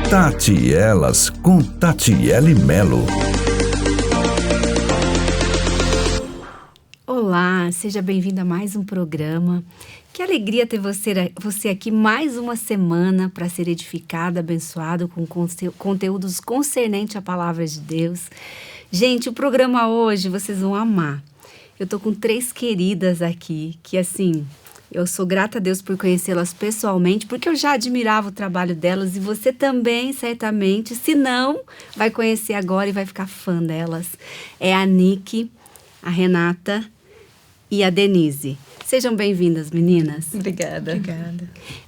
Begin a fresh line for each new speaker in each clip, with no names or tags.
Tati e Elas com Tatiele Melo.
Olá, seja bem-vindo a mais um programa. Que alegria ter você aqui mais uma semana para ser edificado, abençoado com conteúdos concernentes à palavra de Deus. Gente, o programa hoje vocês vão amar. Eu tô com 3 queridas aqui que, assim, eu sou grata a Deus por conhecê-las pessoalmente, porque eu já admirava o trabalho delas e você também, certamente. Se não, vai conhecer agora e vai ficar fã delas. É a Nick, a Renata e a Denise. Sejam bem-vindas, meninas.
Obrigada.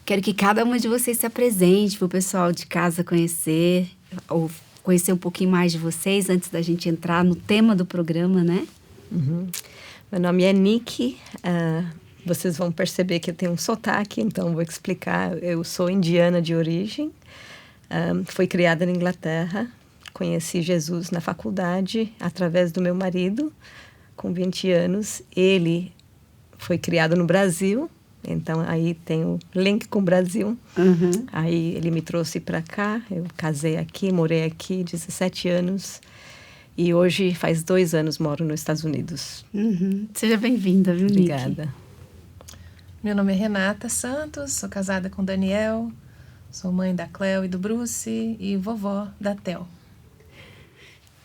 Quero que cada uma de vocês se apresente para o pessoal de casa conhecer, ou conhecer um pouquinho mais de vocês antes da gente entrar no tema do programa, né?
Uhum. Meu nome é Nick. Vocês vão perceber que eu tenho um sotaque, então vou explicar. Eu sou indiana de origem. Fui criada na Inglaterra. Conheci Jesus na faculdade através do meu marido, com 20 anos. Ele foi criado no Brasil, então aí tem o link com o Brasil.
Uhum.
Aí ele me trouxe para cá, eu casei aqui, morei aqui 17 anos e hoje faz 2 anos moro nos Estados Unidos.
Uhum. Seja bem-vinda, viu, Nick?
Obrigada.
Meu nome é Renata Santos, sou casada com Daniel, sou mãe da Cleo e do Bruce e vovó da Tel.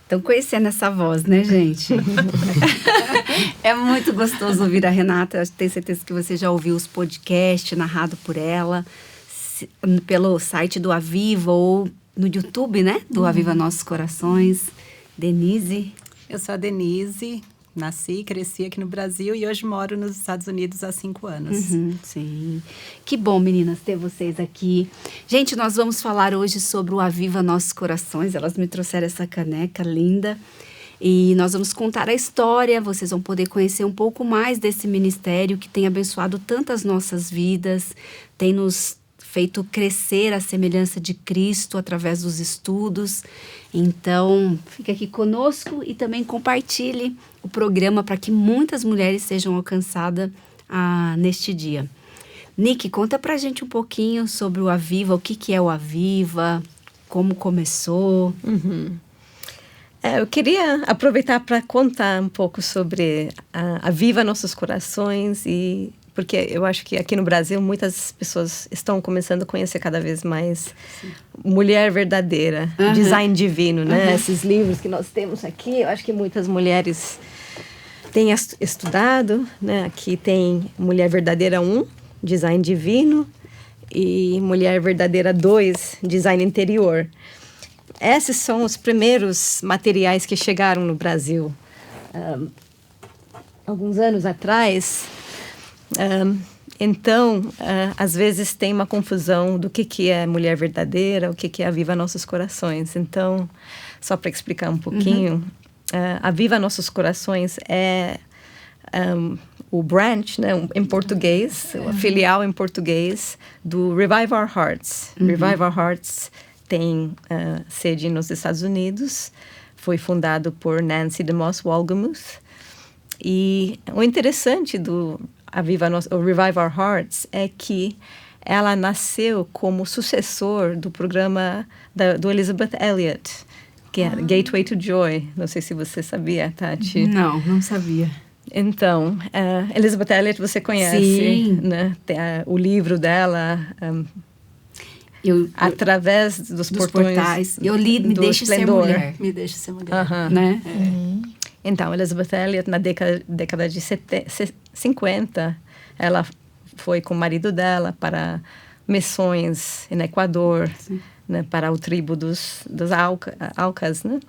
Estão conhecendo essa voz, né, gente? É muito gostoso ouvir a Renata. Eu tenho certeza que você já ouviu os podcasts narrados por ela, pelo site do Aviva ou no YouTube, né? Do Aviva Nossos Corações. Denise.
Eu sou a Denise, nasci e cresci aqui no Brasil e hoje moro nos Estados Unidos há 5 anos.
Uhum, sim. Que bom, meninas, ter vocês aqui. Gente, nós vamos falar hoje sobre o Aviva Nossos Corações. Elas me trouxeram essa caneca linda. E nós vamos contar a história, vocês vão poder conhecer um pouco mais desse ministério que tem abençoado tantas nossas vidas, tem nos feito crescer a semelhança de Cristo através dos estudos. Então, fica aqui conosco e também compartilhe o programa para que muitas mulheres sejam alcançadas neste dia. Nick, conta pra gente um pouquinho sobre o Aviva, o que é o Aviva, como começou.
Uhum. Eu queria aproveitar para contar um pouco sobre a Aviva Nossos Corações, porque eu acho que aqui no Brasil muitas pessoas estão começando a conhecer cada vez mais mulher verdadeira, design divino, né? Esses livros que nós temos aqui, eu acho que muitas mulheres têm estudado, né? Aqui tem Mulher Verdadeira 1, design divino, e Mulher Verdadeira 2, design interior. Esses são os primeiros materiais que chegaram no Brasil alguns anos atrás. Então, às vezes tem uma confusão do que é mulher verdadeira, o que é Aviva Nossos Corações. Então, só para explicar um pouquinho, Aviva Nossos Corações é o branch, né, em português, a filial em português do Revive Our Hearts. Revive Our Hearts tem sede nos Estados Unidos, foi fundado por Nancy DeMoss Wolgemuth. E o interessante do Revive Our Hearts é que ela nasceu como sucessor do programa do Elizabeth Elliot, que é Gateway to Joy. Não sei se você sabia, Tati.
Não sabia.
Então, Elizabeth Elliot você conhece,
sim,
né? Tem, o livro dela... através dos portais.
Eu li Me Deixe Ser Mulher.
Me Deixe Ser Mulher.
Né?
Então, Elizabeth Elliot, na década de 50, ela foi com o marido dela para missões no Equador, né, para o tribo dos Aucas, né?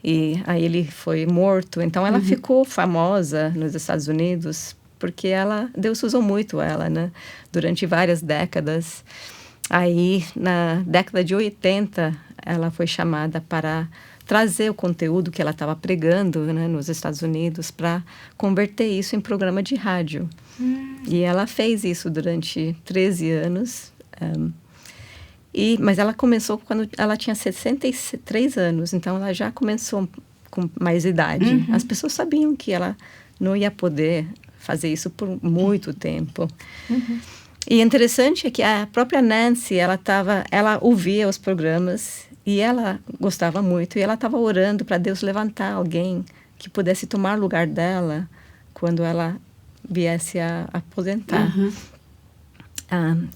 E aí ele foi morto. Então, ela ficou famosa nos Estados Unidos porque Deus usou muito ela, né? Durante várias décadas. Aí, na década de 80, ela foi chamada para trazer o conteúdo que ela estava pregando, né, nos Estados Unidos para converter isso em programa de rádio. E ela fez isso durante 13 anos. Mas ela começou quando ela tinha 63 anos, então ela já começou com mais idade. As pessoas sabiam que ela não ia poder fazer isso por muito tempo. E interessante é que a própria Nancy, ela ouvia os programas e ela gostava muito. E ela estava orando para Deus levantar alguém que pudesse tomar lugar dela quando ela viesse a aposentar.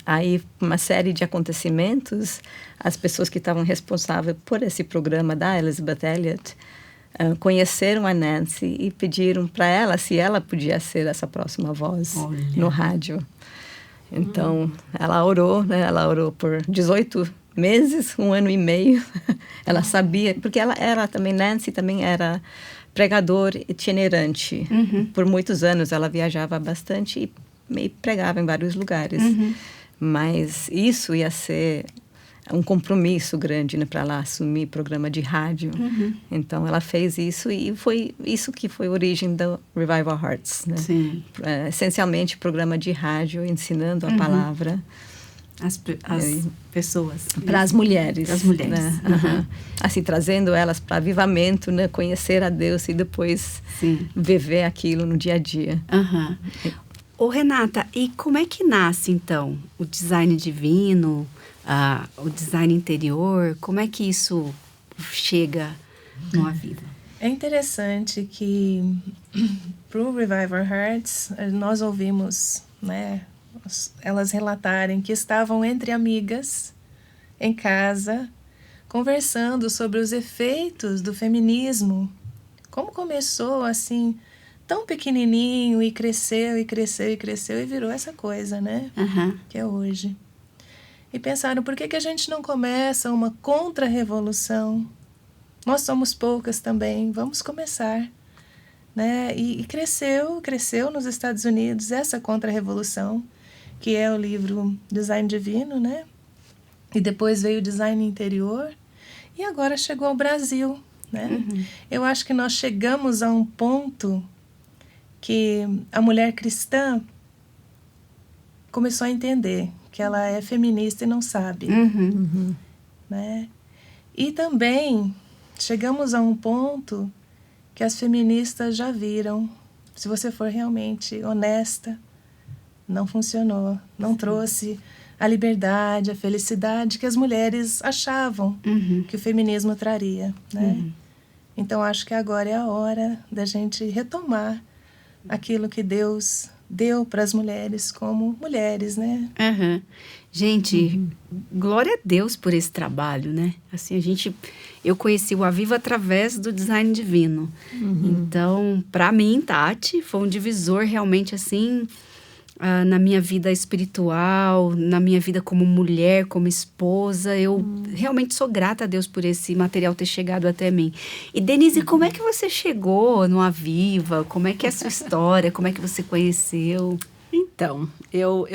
Aí, uma série de acontecimentos, as pessoas que estavam responsáveis por esse programa da Elizabeth Elliot conheceram a Nancy e pediram para ela se ela podia ser essa próxima voz no rádio. Então, ela orou, né? Ela orou por 18 meses, 1 ano e meio. Ela sabia, porque Nancy também era pregador itinerante. Por muitos anos ela viajava bastante e pregava em vários lugares. Mas isso ia ser um compromisso grande, né, para ela assumir programa de rádio. Então ela fez isso e foi isso que foi a origem do Revival Hearts, né?
Sim.
Essencialmente programa de rádio ensinando a palavra
As pessoas.
para as mulheres.
Para as mulheres.
Né? Assim, trazendo elas para avivamento, né? Conhecer a Deus e depois viver aquilo no dia a dia.
Ô, Renata, e como é que nasce, então, o design divino, o design interior? Como é que isso chega numa vida?
É interessante que para o Revival Hearts, nós ouvimos, né, elas relatarem que estavam entre amigas, em casa, conversando sobre os efeitos do feminismo. Como começou assim, tão pequenininho e cresceu e cresceu e cresceu e virou essa coisa, né? Que é hoje. E pensaram, por que a gente não começa uma contra-revolução? Nós somos poucas também, vamos começar. Né? E cresceu nos Estados Unidos essa contra-revolução, que é o livro Design Divino, né? E depois veio o Design Interior, e agora chegou ao Brasil, né? Eu acho que nós chegamos a um ponto que a mulher cristã começou a entender que ela é feminista e não sabe. Né? E também chegamos a um ponto que as feministas já viram, se você for realmente honesta, não funcionou, não trouxe a liberdade, a felicidade que as mulheres achavam que o feminismo traria, né? Então, acho que agora é a hora da gente retomar aquilo que Deus deu para as mulheres como mulheres, né?
Gente, glória a Deus por esse trabalho, né? Assim, eu conheci o Aviva através do Design Divino. Então, para mim, Tati, foi um divisor realmente assim na minha vida espiritual, na minha vida como mulher, como esposa. Eu realmente sou grata a Deus por esse material ter chegado até mim. E, Denise, como é que você chegou no Aviva? Como é que é a sua história? Como é que você conheceu?
Então, eu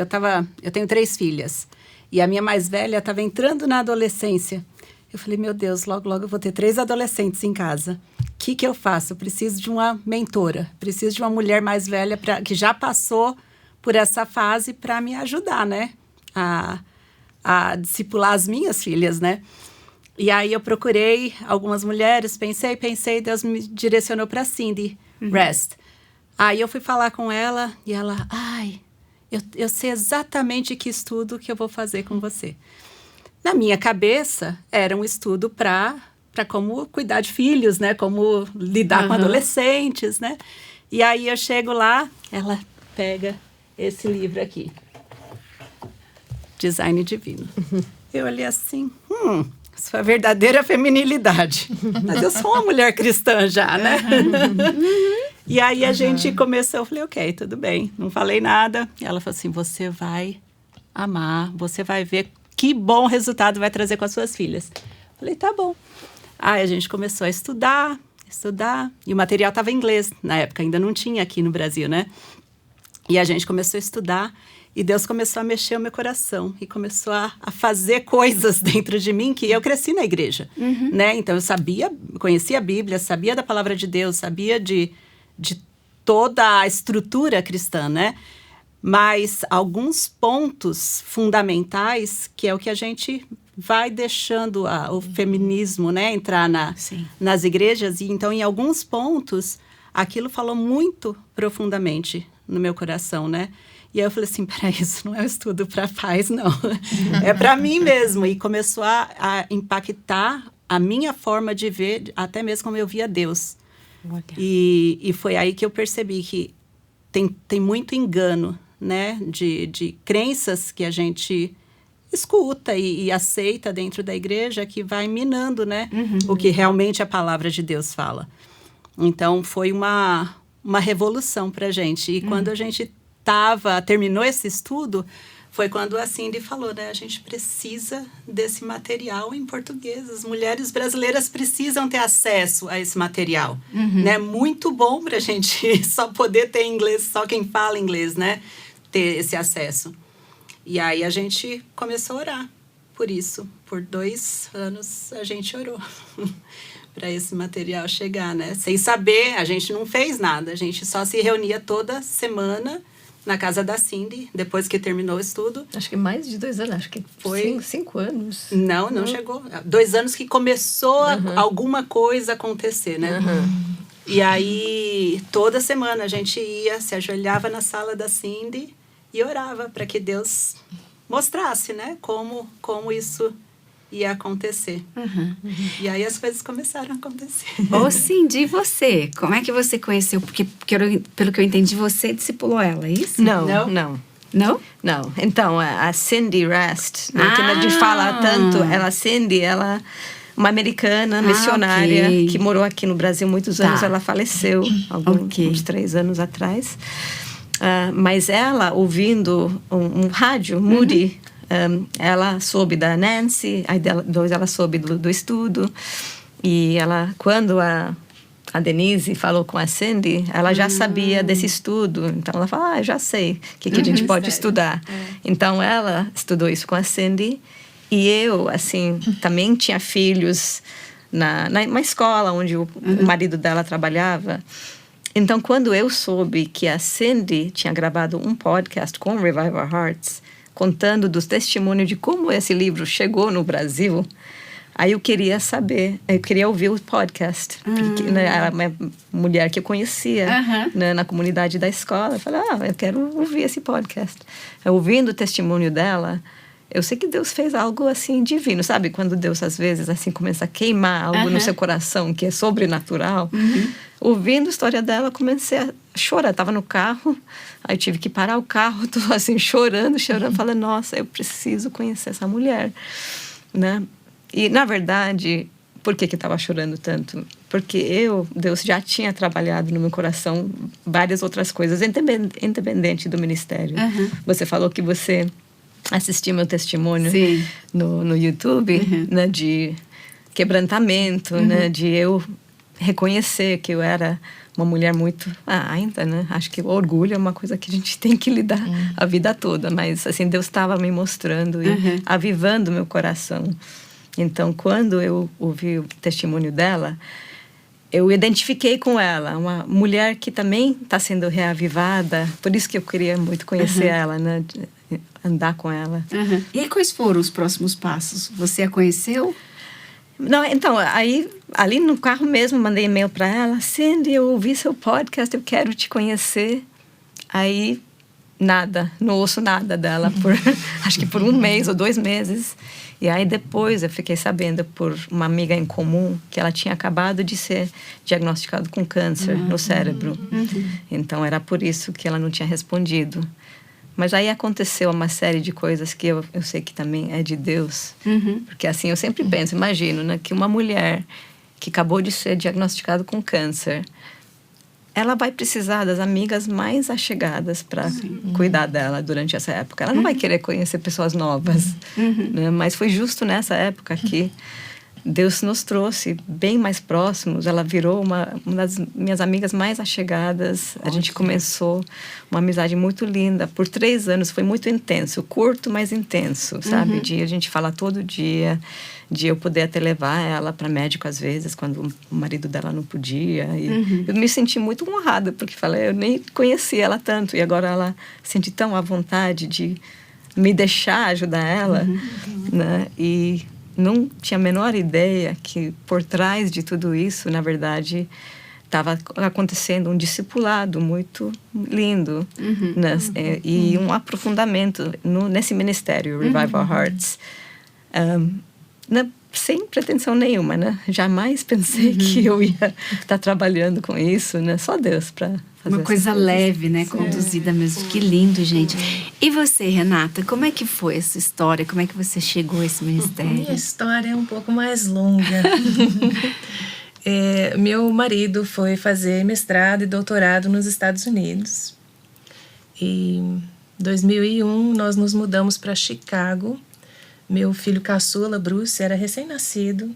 tenho 3 filhas. E a minha mais velha estava entrando na adolescência. Eu falei, meu Deus, logo, logo eu vou ter 3 adolescentes em casa. O que eu faço? Eu preciso de uma mentora. Preciso de uma mulher mais velha que já passou por essa fase para me ajudar, né? A discipular as minhas filhas, né? E aí eu procurei algumas mulheres, pensei, Deus me direcionou para Cindy Rest. Aí eu fui falar com ela e ela, eu sei exatamente que estudo que eu vou fazer com você. Na minha cabeça, era um estudo para como cuidar de filhos, né? Como lidar com adolescentes, né? E aí eu chego lá, ela pega esse livro aqui, Design Divino. Eu olhei assim, isso foi a verdadeira feminilidade. Mas eu sou uma mulher cristã já, né? E aí a gente começou, eu falei, ok, tudo bem. Não falei nada. E ela falou assim, você vai amar, você vai ver que bom resultado vai trazer com as suas filhas. Eu falei, tá bom. Aí a gente começou a estudar. E o material estava em inglês na época, ainda não tinha aqui no Brasil, né? E a gente começou a estudar e Deus começou a mexer o meu coração e começou a fazer coisas dentro de mim que eu cresci na igreja, né? Então eu conhecia a Bíblia, sabia da palavra de Deus, sabia de toda a estrutura cristã, né? Mas alguns pontos fundamentais, que é o que a gente vai deixando o feminismo, né, entrar nas igrejas. E então, em alguns pontos, aquilo falou muito profundamente no meu coração, né? E aí eu falei assim, peraí, isso não é um estudo para pais, não. É para mim mesmo. E começou a impactar a minha forma de ver, até mesmo como eu via Deus. E foi aí que eu percebi que tem muito engano, né? De crenças que a gente escuta e aceita dentro da igreja, que vai minando, né? O que realmente a palavra de Deus fala. Então, foi uma revolução pra gente. E quando a gente terminou esse estudo, foi quando a Cindy falou, né? A gente precisa desse material em português. As mulheres brasileiras precisam ter acesso a esse material, né? Muito bom pra gente só poder ter inglês, só quem fala inglês, né? Ter esse acesso. E aí a gente começou a orar por isso. Por 2 anos a gente orou para esse material chegar, né? Sem saber, a gente não fez nada. A gente só se reunia toda semana na casa da Cindy, depois que terminou o estudo.
Acho que mais de 2 anos, acho que foi 5 anos.
Não chegou. 2 anos que começou alguma coisa a acontecer, né? E aí, toda semana a gente ia, se ajoelhava na sala da Cindy e orava para que Deus mostrasse, né? Como isso ia acontecer. E aí as coisas começaram a acontecer.
Ô, Cindy, e você? Como é que você conheceu? Porque pelo que eu entendi, você discipulou ela, é isso?
Não.
Não?
Não. Então, a Cindy Rest, né, que a gente fala tanto, ela uma americana missionária que morou aqui no Brasil muitos anos, ela faleceu uns 3 anos atrás. Mas ela, ouvindo um rádio, Moody, ela soube da Nancy, aí depois ela soube do estudo. E quando a Denise falou com a Cindy, ela já sabia desse estudo. Então ela falou, já sei o que a gente pode estudar. Então ela estudou isso com a Cindy. E eu, assim, também tinha filhos numa escola onde o marido dela trabalhava. Então, quando eu soube que a Cindy tinha gravado um podcast com Revive Our Hearts, contando dos testemunhos de como esse livro chegou no Brasil, aí eu queria saber, eu queria ouvir o podcast. Porque, né, era uma mulher que eu conhecia na comunidade da escola. Eu falei, eu quero ouvir esse podcast. Ouvindo o testemunho dela, eu sei que Deus fez algo assim divino, sabe? Quando Deus às vezes assim começa a queimar algo no seu coração que é sobrenatural. Ouvindo a história dela, comecei a chorar. Estava no carro, aí tive que parar o carro, tô assim chorando, falando, nossa, eu preciso conhecer essa mulher, né? E na verdade, por que estava chorando tanto? Porque Deus já tinha trabalhado no meu coração várias outras coisas, independente do ministério. Você falou que você assistiu meu testemunho no YouTube, né, de quebrantamento, né, de eu reconhecer que eu era uma mulher muito ainda, né, acho que o orgulho é uma coisa que a gente tem que lidar a vida toda, mas assim Deus estava me mostrando e avivando meu coração. Então quando eu ouvi o testemunho dela, eu identifiquei com ela, uma mulher que também está sendo reavivada, por isso que eu queria muito conhecer ela, né, andar com ela.
E aí, quais foram os próximos passos? Você a conheceu?
Não, então, aí, ali no carro mesmo, mandei e-mail para ela. Cindy, eu ouvi seu podcast, eu quero te conhecer. Aí, nada, não ouço nada dela, acho que por 1 mês ou 2 meses. E aí, depois, eu fiquei sabendo por uma amiga em comum que ela tinha acabado de ser diagnosticada com câncer no cérebro. Então, era por isso que ela não tinha respondido. Mas aí aconteceu uma série de coisas que eu sei que também é de Deus. Porque assim, eu sempre penso, imagino, né, que uma mulher que acabou de ser diagnosticada com câncer, ela vai precisar das amigas mais achegadas para cuidar dela durante essa época. Ela não vai querer conhecer pessoas novas. Né? Mas foi justo nessa época que Deus nos trouxe bem mais próximos. Ela virou uma das minhas amigas mais achegadas. A gente começou uma amizade muito linda. Por 3 anos foi muito intenso. Curto, mas intenso, sabe? De a gente falar todo dia. De eu poder até levar ela para médico às vezes, quando o marido dela não podia. E eu me senti muito honrada, porque falei, eu nem conhecia ela tanto. E agora ela sente tão à vontade de me deixar ajudar ela. Né? E não tinha a menor ideia que por trás de tudo isso, na verdade, estava acontecendo um discipulado muito lindo e um aprofundamento nesse ministério, Revival Hearts. Sem pretensão nenhuma, né? Jamais pensei que eu ia estar trabalhando com isso, né? Só Deus para fazer
uma coisa leve, né? Conduzida mesmo. Que lindo, gente. E você, Renata, como é que foi essa história? Como é que você chegou a esse ministério?
Minha história é um pouco mais longa. Meu marido foi fazer mestrado e doutorado nos Estados Unidos. E em 2001, nós nos mudamos para Chicago. Meu filho caçula, Bruce, era recém-nascido.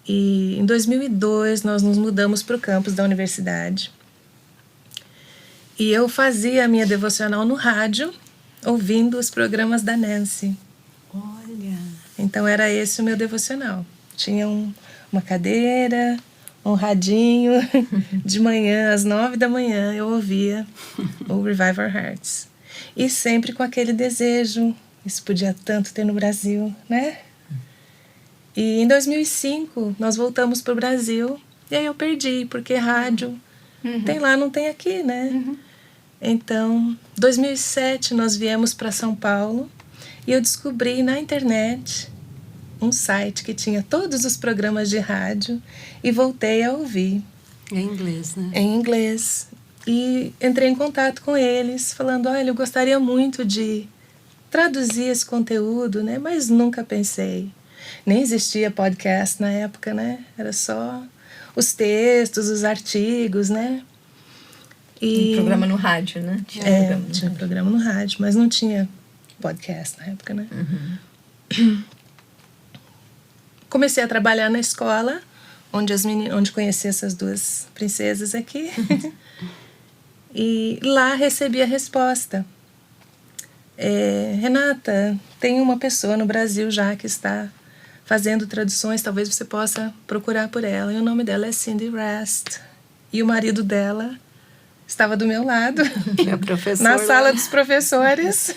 E em 2002, nós nos mudamos para o campus da universidade. E eu fazia a minha devocional no rádio, ouvindo os programas da Nancy.
Olha!
Então, era esse o meu devocional. Tinha uma cadeira, um radinho. De manhã, às 9 da manhã, eu ouvia o Revival Hearts. E sempre com aquele desejo. Isso podia tanto ter no Brasil, né? E em 2005, nós voltamos para o Brasil. E aí eu perdi, porque rádio tem lá, não tem aqui, né? Então, em 2007, nós viemos para São Paulo. E eu descobri na internet um site que tinha todos os programas de rádio. E voltei a ouvir.
Em inglês, né?
Em inglês. E entrei em contato com eles, falando, olha, eu gostaria muito de traduzir esse conteúdo, né? Mas nunca pensei. Nem existia podcast na época, né? Era só os textos, os artigos, né?
E programa no rádio, né?
Tinha programa no rádio, mas não tinha podcast na época, né? Comecei a trabalhar na escola, onde conheci essas duas princesas aqui. E lá recebi a resposta. Renata, tem uma pessoa no Brasil já que está fazendo traduções, talvez você possa procurar por ela. E o nome dela é Cindy Rast. E o marido dela estava do meu lado, na sala dos professores.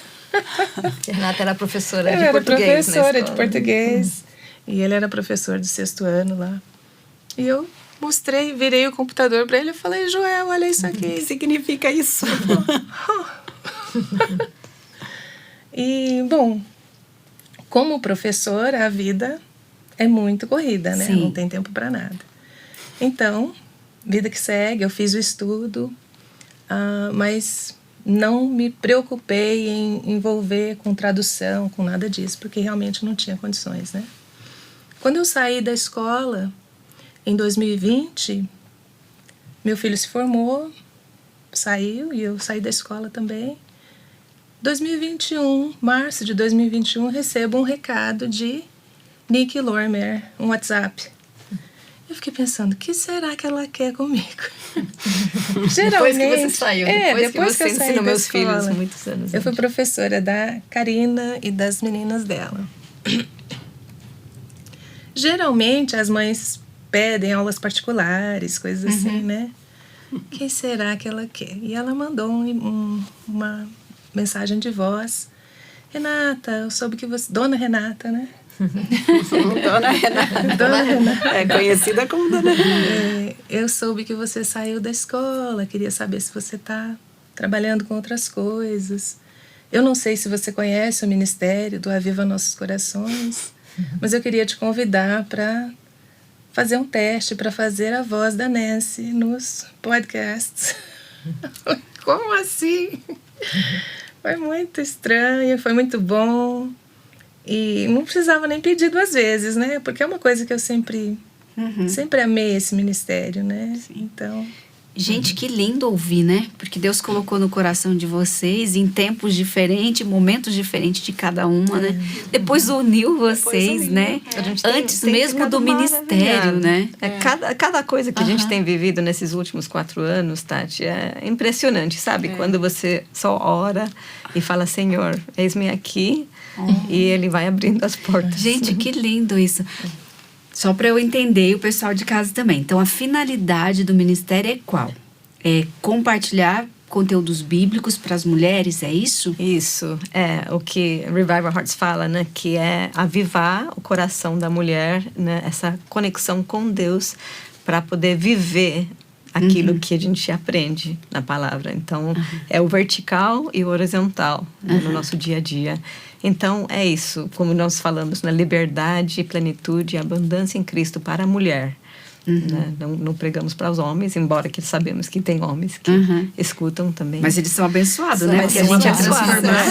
Renata era professora de
Eu era
português.
Professora de português. E ele era professor do 6º ano lá. E eu virei o computador para ele e falei, Joel, olha isso aqui.
O que significa isso?
E, bom, como professora, a vida é muito corrida, né?
Sim.
Não tem tempo para nada. Então, vida que segue, eu fiz o estudo, mas não me preocupei em envolver com tradução, com nada disso, porque realmente não tinha condições, né? Quando eu saí da escola, em 2020, meu filho se formou, saiu, e eu saí da escola também. 2021, março de 2021, recebo um recado de Nikki Lorimer, um WhatsApp. Eu fiquei pensando, o que será que ela quer comigo?
Geralmente, depois que você saiu,
depois que eu saí
ensinou
da
meus
escola,
filhos muitos anos.
Eu fui professora da Karina e das meninas dela. Geralmente as mães pedem aulas particulares, coisas assim, né? O que será que ela quer? E ela mandou uma mensagem de voz. Renata, eu soube que você... Dona Renata, né?
Dona Renata.
Dona Renata.
É conhecida como Dona Renata.
Eu soube que você saiu da escola. Queria saber se você está trabalhando com outras coisas. Eu não sei se você conhece o Ministério do Aviva Nossos Corações, mas eu queria te convidar para fazer um teste para fazer a voz da Nancy nos podcasts. Como assim? Foi muito estranho, foi muito bom. E não precisava nem pedir 2 vezes, né? Porque é uma coisa que eu sempre amei esse ministério, né?
Sim.
Então...
Gente, que lindo ouvir, né? Porque Deus colocou no coração de vocês, em tempos diferentes, momentos diferentes de cada uma, né? Depois uniu vocês, né? Antes mesmo do ministério, né?
Cada coisa que a gente tem vivido nesses últimos 4 anos, Tati, é impressionante, sabe? Quando você só ora e fala, Senhor, eis-me aqui, e Ele vai abrindo as portas.
Gente, que lindo isso. Só para eu entender e o pessoal de casa também. Então, a finalidade do ministério é qual? É compartilhar conteúdos bíblicos para as mulheres, é isso?
Isso, é o que Revival Hearts fala, né? Que é avivar o coração da mulher, né? Essa conexão com Deus para poder viver aquilo que a gente aprende na palavra. Então, é o vertical e o horizontal no nosso dia a dia. Então, é isso, como nós falamos, na liberdade, plenitude e abundância em Cristo para a mulher. Né? Não pregamos para os homens, embora que sabemos que tem homens que escutam também.
Mas eles são abençoados, né?
Mas
Porque a gente é transformada, né?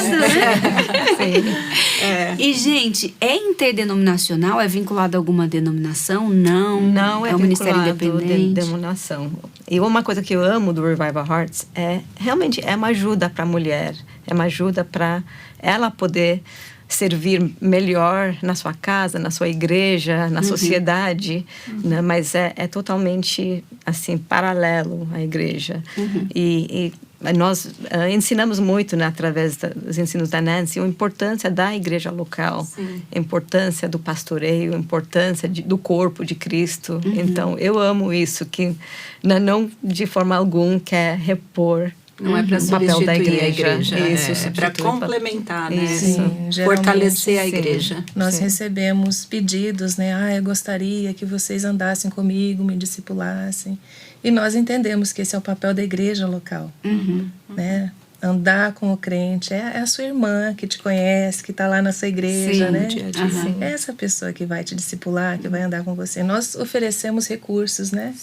Sim.
E, gente, é interdenominacional? É vinculado a alguma denominação? Não.
Não é
um ministério
vinculado
independente?
denominação. E uma coisa que eu amo do Revival Hearts realmente é uma ajuda para a mulher. É uma ajuda para ela poder servir melhor na sua casa, na sua igreja, na sociedade, né? Mas é totalmente assim paralelo à igreja. E nós ensinamos muito, né, através dos ensinos da Nancy, a importância da igreja local, a importância do pastoreio, a importância do corpo de Cristo. Então, eu amo isso, que não de forma alguma quer repor
Não é para
papel da
substituir a
igreja.
igreja.
Isso,
É para
substitui
complementar, né?
Isso.
Fortalecer a
Sim.
igreja.
Nós
Sim.
recebemos pedidos, né? Eu gostaria que vocês andassem comigo, me discipulassem. E nós entendemos que esse é o papel da igreja local, né? Andar com o crente é a sua irmã que te conhece, que está lá na sua igreja,
Sim,
né?
no dia a dia.
Sim.
É essa pessoa que vai te discipular, que vai andar com você. Nós oferecemos recursos, né?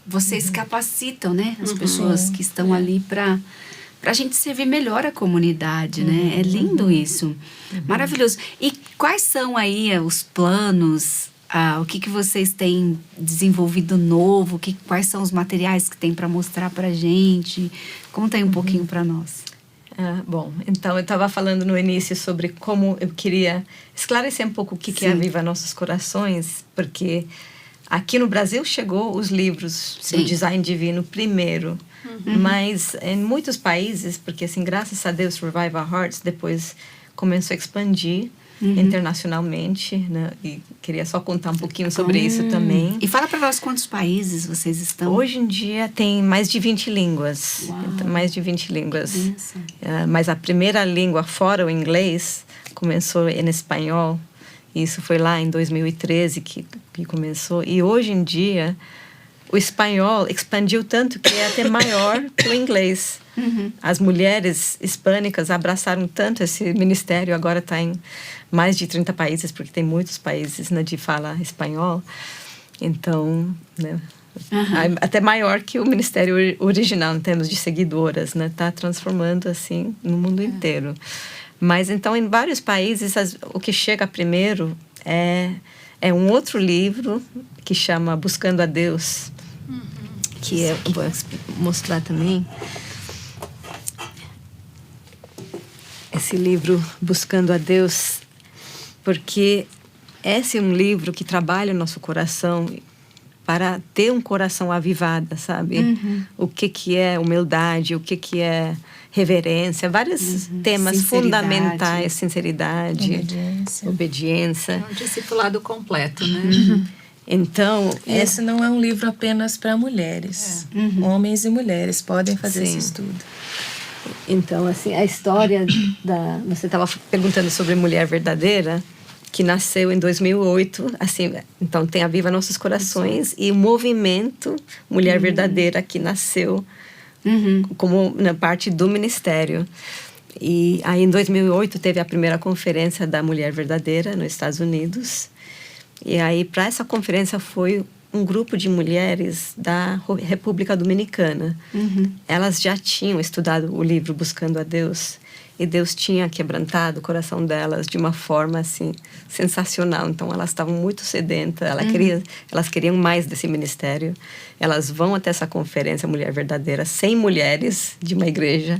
Vocês capacitam, né? As pessoas que estão ali para a gente servir melhor a comunidade, né? É lindo isso. Maravilhoso. E quais são aí os planos? O que vocês têm desenvolvido novo? Quais são os materiais que tem para mostrar para a gente? Conta aí um pouquinho para nós.
Bom, então eu estava falando no início sobre como eu queria esclarecer um pouco o que é Aviva Nossos Corações, porque aqui no Brasil chegou os livros do Design Divino primeiro, mas em muitos países, porque assim, graças a Deus, Revival Hearts depois começou a expandir internacionalmente, né? E queria só contar um pouquinho sobre isso também.
E fala para nós quantos países vocês estão.
Hoje em dia tem mais de 20 línguas. Então, mais de 20 línguas. Mas a primeira língua fora o inglês começou em espanhol. Isso foi lá em 2013 que começou. E hoje em dia o espanhol expandiu tanto que é até maior que o inglês. As mulheres hispânicas abraçaram tanto esse ministério, agora está em mais de 30 países, porque tem muitos países, né, de fala espanhol. Então, né, até maior que o ministério original em termos de seguidoras, né, está transformando assim no mundo inteiro. Mas então em vários países o que chega primeiro é um outro livro que chama Buscando a Deus, que eu vou mostrar também. Esse livro, Buscando a Deus, porque esse é um livro que trabalha o nosso coração para ter um coração avivado, sabe? O que é humildade, o que é reverência, vários temas fundamentais, sinceridade, obediência.
É um discipulado completo, né?
Então,
esse não é um livro apenas para mulheres. Homens e mulheres podem fazer esse estudo.
Então, assim, a história você estava perguntando sobre Mulher Verdadeira, que nasceu em 2008, assim, então tem Aviva Nossos Corações e o movimento Mulher Verdadeira que nasceu como na parte do ministério. E aí em 2008 teve a primeira conferência da Mulher Verdadeira nos Estados Unidos. E aí para essa conferência foi um grupo de mulheres da República Dominicana. Elas já tinham estudado o livro Buscando a Deus e Deus tinha quebrantado o coração delas de uma forma assim sensacional. Então elas estavam muito sedentas, elas queriam mais desse ministério. Elas vão até essa conferência Mulher Verdadeira, 100 mulheres de uma igreja,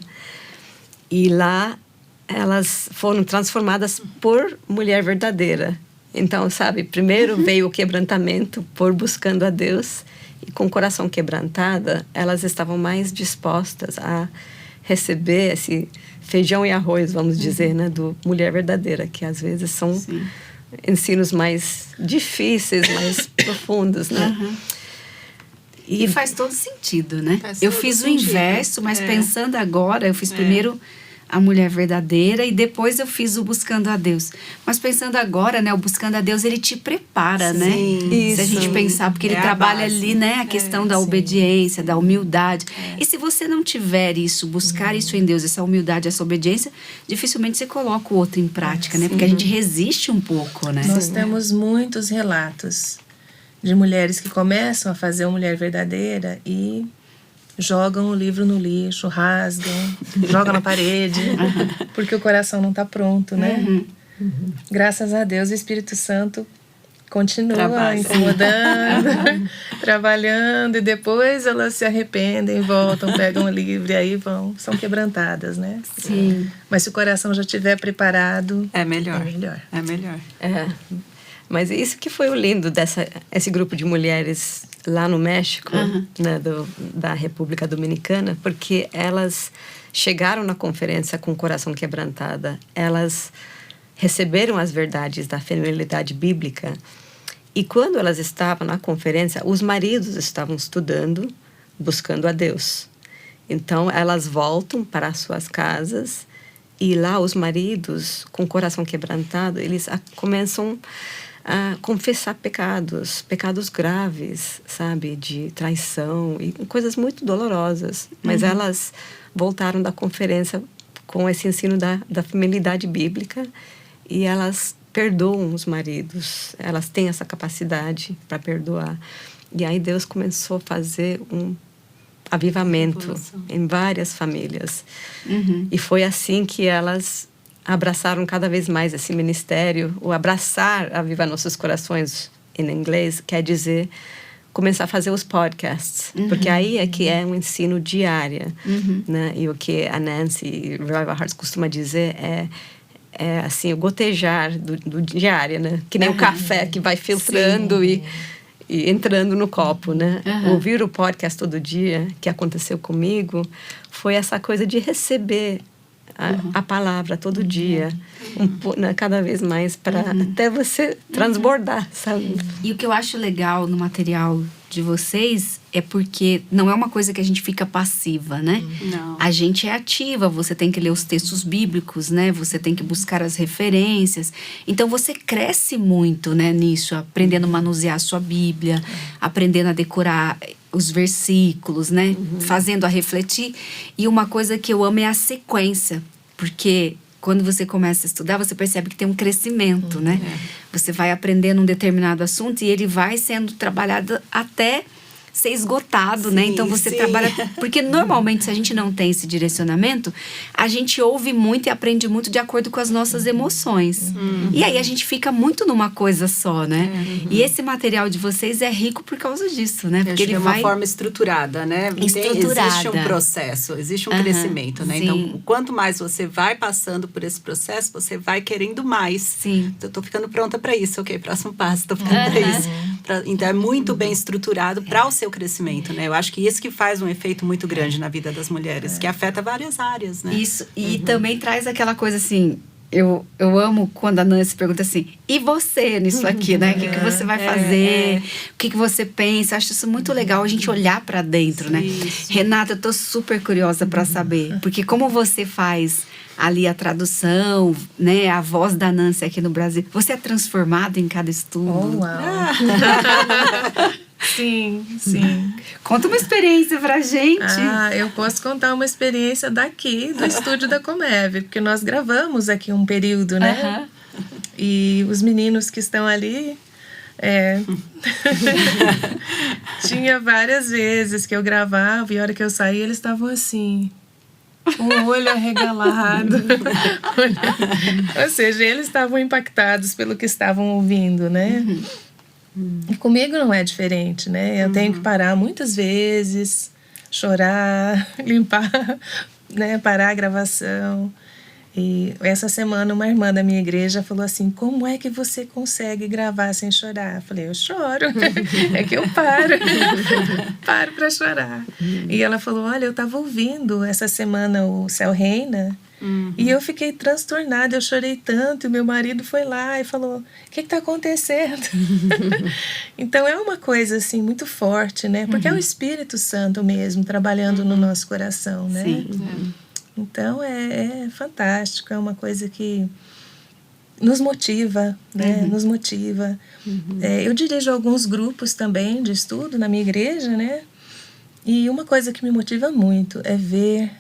e lá elas foram transformadas por Mulher Verdadeira. Então, sabe, primeiro veio o quebrantamento por Buscando a Deus, e com o coração quebrantado, elas estavam mais dispostas a receber esse feijão e arroz, vamos dizer, né, do Mulher Verdadeira, que às vezes são ensinos mais difíceis, mais profundos, né?
E faz todo sentido, né?
Faz
Eu
todo
fiz o
sentido.
inverso, mas pensando agora, eu fiz primeiro a mulher verdadeira e depois eu fiz o Buscando a Deus. Mas pensando agora, né, o Buscando a Deus, ele te prepara, né?
Isso.
Se a gente pensar, porque ele
É a
trabalha
base.
ali, né, a questão da obediência, da humildade. E se você não tiver isso, buscar isso em Deus, essa humildade, essa obediência, dificilmente você coloca o outro em prática, né? Porque a gente resiste um pouco, né?
Nós temos muitos relatos de mulheres que começam a fazer uma mulher verdadeira e jogam o livro no lixo, rasgam, jogam na parede, porque o coração não está pronto, né? Graças a Deus, o Espírito Santo continua
Trabalha.
incomodando, trabalhando, e depois elas se arrependem, voltam, pegam o livro e aí são quebrantadas, né?
Sim.
Mas se o coração já estiver preparado,
É melhor.
é melhor.
É melhor.
Mas isso que foi o lindo esse grupo de mulheres lá no México, né, da República Dominicana, porque elas chegaram na conferência com o coração quebrantado, elas receberam as verdades da feminilidade bíblica, e quando elas estavam na conferência, os maridos estavam estudando, buscando a Deus. Então, elas voltam para as suas casas e lá os maridos, com o coração quebrantado, eles começam a confessar pecados graves, sabe? De traição e coisas muito dolorosas. Mas elas voltaram da conferência com esse ensino da feminilidade bíblica e elas perdoam os maridos. Elas têm essa capacidade para perdoar. E aí Deus começou a fazer um avivamento em várias famílias. E foi assim que elas abraçaram cada vez mais esse ministério. O abraçar Aviva Nossos Corações, em inglês, quer dizer começar a fazer os podcasts. Porque aí é que é um ensino diário. Né? E o que a Nancy Revival Hearts costuma dizer é assim, o gotejar do diário, né? Que nem o café que vai filtrando e entrando no copo, né? Ouvir o podcast todo dia, que aconteceu comigo, foi essa coisa de receber a palavra todo dia, cada vez mais, para até você transbordar, sabe?
E o que eu acho legal no material de vocês é porque não é uma coisa que a gente fica passiva, né?
Não.
A gente é ativa, você tem que ler os textos bíblicos, né? Você tem que buscar as referências. Então, você cresce muito, né, nisso, aprendendo a manusear a sua Bíblia, aprendendo a decorar os versículos, né? Fazendo a refletir. E uma coisa que eu amo é a sequência, porque quando você começa a estudar, você percebe que tem um crescimento, né? Você vai aprendendo um determinado assunto e ele vai sendo trabalhado até ser esgotado, né? Então você trabalha... Porque normalmente, se a gente não tem esse direcionamento, a gente ouve muito e aprende muito de acordo com as nossas emoções. E aí a gente fica muito numa coisa só, né? E esse material de vocês é rico por causa disso, né? Porque ele
é
vai...
uma forma estruturada, né?
Estruturada.
Existe um processo, existe um crescimento, né?
Sim.
Então, quanto mais você vai passando por esse processo, você vai querendo mais.
Sim.
Eu tô ficando pronta para isso, ok? Próximo passo, tô ficando para isso. Então, é muito bem estruturado para o seu crescimento, né? Eu acho que isso que faz um efeito muito grande na vida das mulheres, que afeta várias áreas, né?
Isso, e também traz aquela coisa assim... Eu amo quando a Nancy pergunta assim, e você nisso aqui, né? O que você vai fazer? O que você pensa? Eu acho isso muito legal, a gente olhar para dentro, né? Renata, eu tô super curiosa para saber. Porque como você faz ali a tradução, né? A voz da Nancy aqui no Brasil. Você é transformado em cada estudo?
Oh, uau! Sim, sim.
Conta uma experiência pra gente.
Eu posso contar uma experiência daqui, do estúdio da Comeve, porque nós gravamos aqui um período, né? E os meninos que estão ali... Tinha várias vezes que eu gravava e a hora que eu saía eles estavam assim... com o olho arregalado. Ou seja, eles estavam impactados pelo que estavam ouvindo, né? E comigo não é diferente, né? Eu tenho que parar muitas vezes, chorar, limpar, né? Parar a gravação. E essa semana uma irmã da minha igreja falou assim, como é que você consegue gravar sem chorar? Eu falei, eu choro, é que eu paro para chorar. E ela falou, olha, eu estava ouvindo essa semana o Céu Reina e eu fiquei transtornada, eu chorei tanto, e meu marido foi lá e falou, o que está acontecendo? Então é uma coisa assim muito forte, né? Porque é o Espírito Santo mesmo trabalhando no nosso coração, né?
Sim.
Então, é fantástico, é uma coisa que nos motiva, né? Nos motiva. Eu dirijo alguns grupos também de estudo na minha igreja, né? E uma coisa que me motiva muito é ver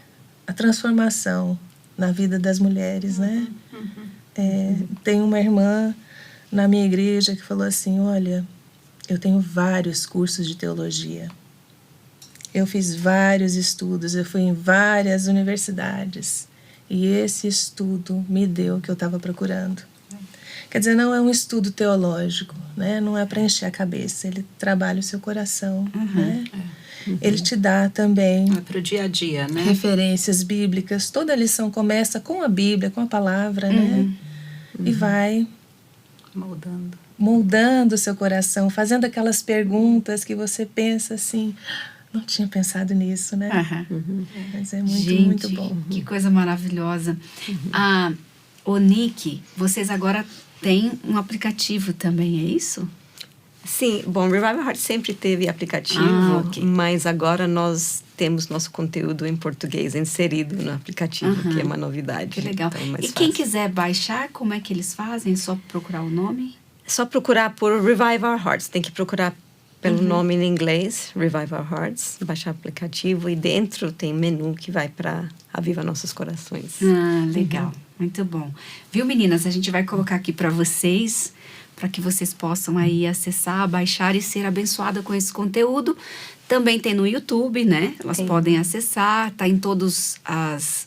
a transformação na vida das mulheres, né? Tem uma irmã na minha igreja que falou assim, olha, eu tenho vários cursos de teologia. Eu fiz vários estudos, eu fui em várias universidades. E esse estudo me deu o que eu estava procurando. Quer dizer, não é um estudo teológico, né? Não é para encher a cabeça, ele trabalha o seu coração, né? Ele te dá também
para o dia a dia, né?
referências bíblicas. Toda a lição começa com a Bíblia, com a palavra, né? E vai moldando o seu coração, fazendo aquelas perguntas que você pensa assim, não tinha pensado nisso, né? Mas é muito,
gente,
muito bom.
Que coisa maravilhosa. O Nick, vocês agora têm um aplicativo também, é isso?
Sim, bom, Revival Heart sempre teve aplicativo,
ok.
mas agora nós temos nosso conteúdo em português inserido no aplicativo, que é uma novidade.
Que legal.
Então é mais
E quem
fácil.
quiser baixar, como é que eles fazem? É só procurar o nome?
É só procurar por Revive Our Hearts. Tem que procurar pelo nome em inglês, Revive Our Hearts, baixar o aplicativo e dentro tem menu que vai para Aviva Nossos Corações.
Legal. Muito bom. Viu, meninas? A gente vai colocar aqui para vocês, para que vocês possam aí acessar, baixar e ser abençoada com esse conteúdo. Também tem no YouTube, né? Elas podem acessar. Tá em todos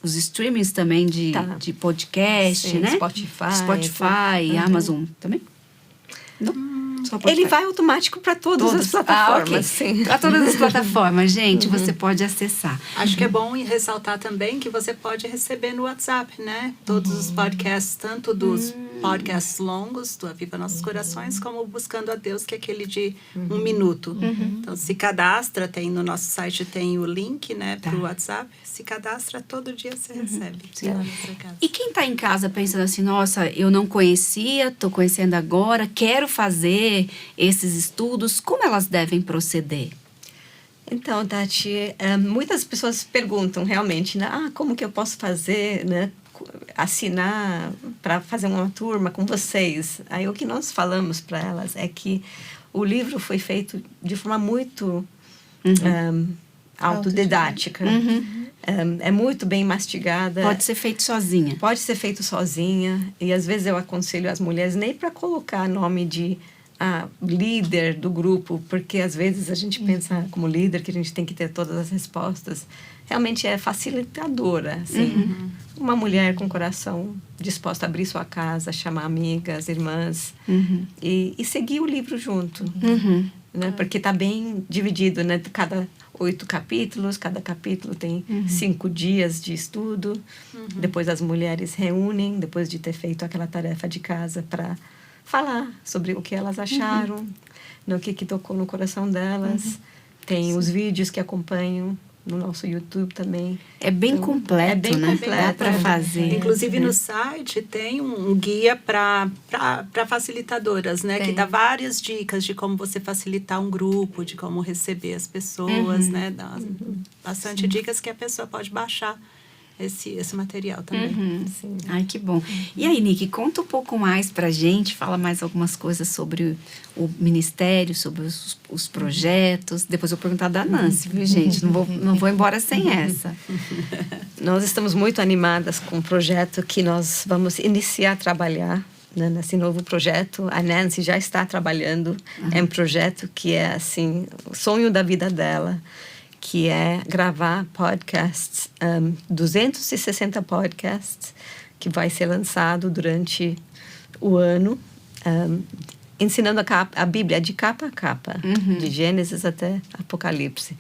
os streamings também de podcast,
Sim,
né?
Spotify,
Amazon também? Não? Só Spotify.
Ele vai automático para todas as plataformas. Sim.
Para todas as plataformas, gente, você pode acessar.
Acho que é bom ressaltar também que você pode receber no WhatsApp, né? Todos os podcasts, tanto dos podcasts longos do Aviva Nossos Corações, como Buscando a Deus, que é aquele de 1 minuto. Então, se cadastra, no nosso site tem o link, né, para o WhatsApp. Se cadastra, todo dia você recebe.
E quem está em casa pensando assim, nossa, eu não conhecia, estou conhecendo agora, quero fazer esses estudos, como elas devem proceder?
Então, Tati, muitas pessoas perguntam realmente, né? Como que eu posso fazer, né? Assinar para fazer uma turma com vocês. Aí o que nós falamos para elas é que o livro foi feito de forma muito autodidática. É muito bem mastigada.
Pode ser feito sozinha.
Pode ser feito sozinha. E às vezes eu aconselho as mulheres nem para colocar nome de líder do grupo, porque às vezes a gente pensa como líder que a gente tem que ter todas as respostas. Realmente é facilitadora, assim. Uma mulher com coração disposta a abrir sua casa, chamar amigas, irmãs e seguir o livro junto, né? Porque está bem dividido, né? Cada 8 capítulos, cada capítulo tem 5 dias de estudo. Depois as mulheres reúnem, depois de ter feito aquela tarefa de casa, para falar sobre o que elas acharam, o que tocou no coração delas. Tem os vídeos que acompanham no nosso YouTube também.
É bem completo,
é bem
né?
completo.
Dá para fazer.
Inclusive no site tem um guia para facilitadoras, né? Que dá várias dicas de como você facilitar um grupo, de como receber as pessoas, né? Dá bastante dicas que a pessoa pode baixar esse material também.
Ai, que bom. E aí, Nick, conta um pouco mais pra gente, fala mais algumas coisas sobre o ministério, sobre os projetos. Depois eu vou perguntar da Nancy, viu, gente? Não vou embora sem essa.
Nós estamos muito animadas com o projeto que nós vamos iniciar a trabalhar, né, nesse novo projeto. A Nancy já está trabalhando. É um projeto que é, assim, o sonho da vida dela, que é gravar podcasts, 260 podcasts, que vai ser lançado durante o ano, ensinando a Bíblia de capa a capa, de Gênesis até Apocalipse.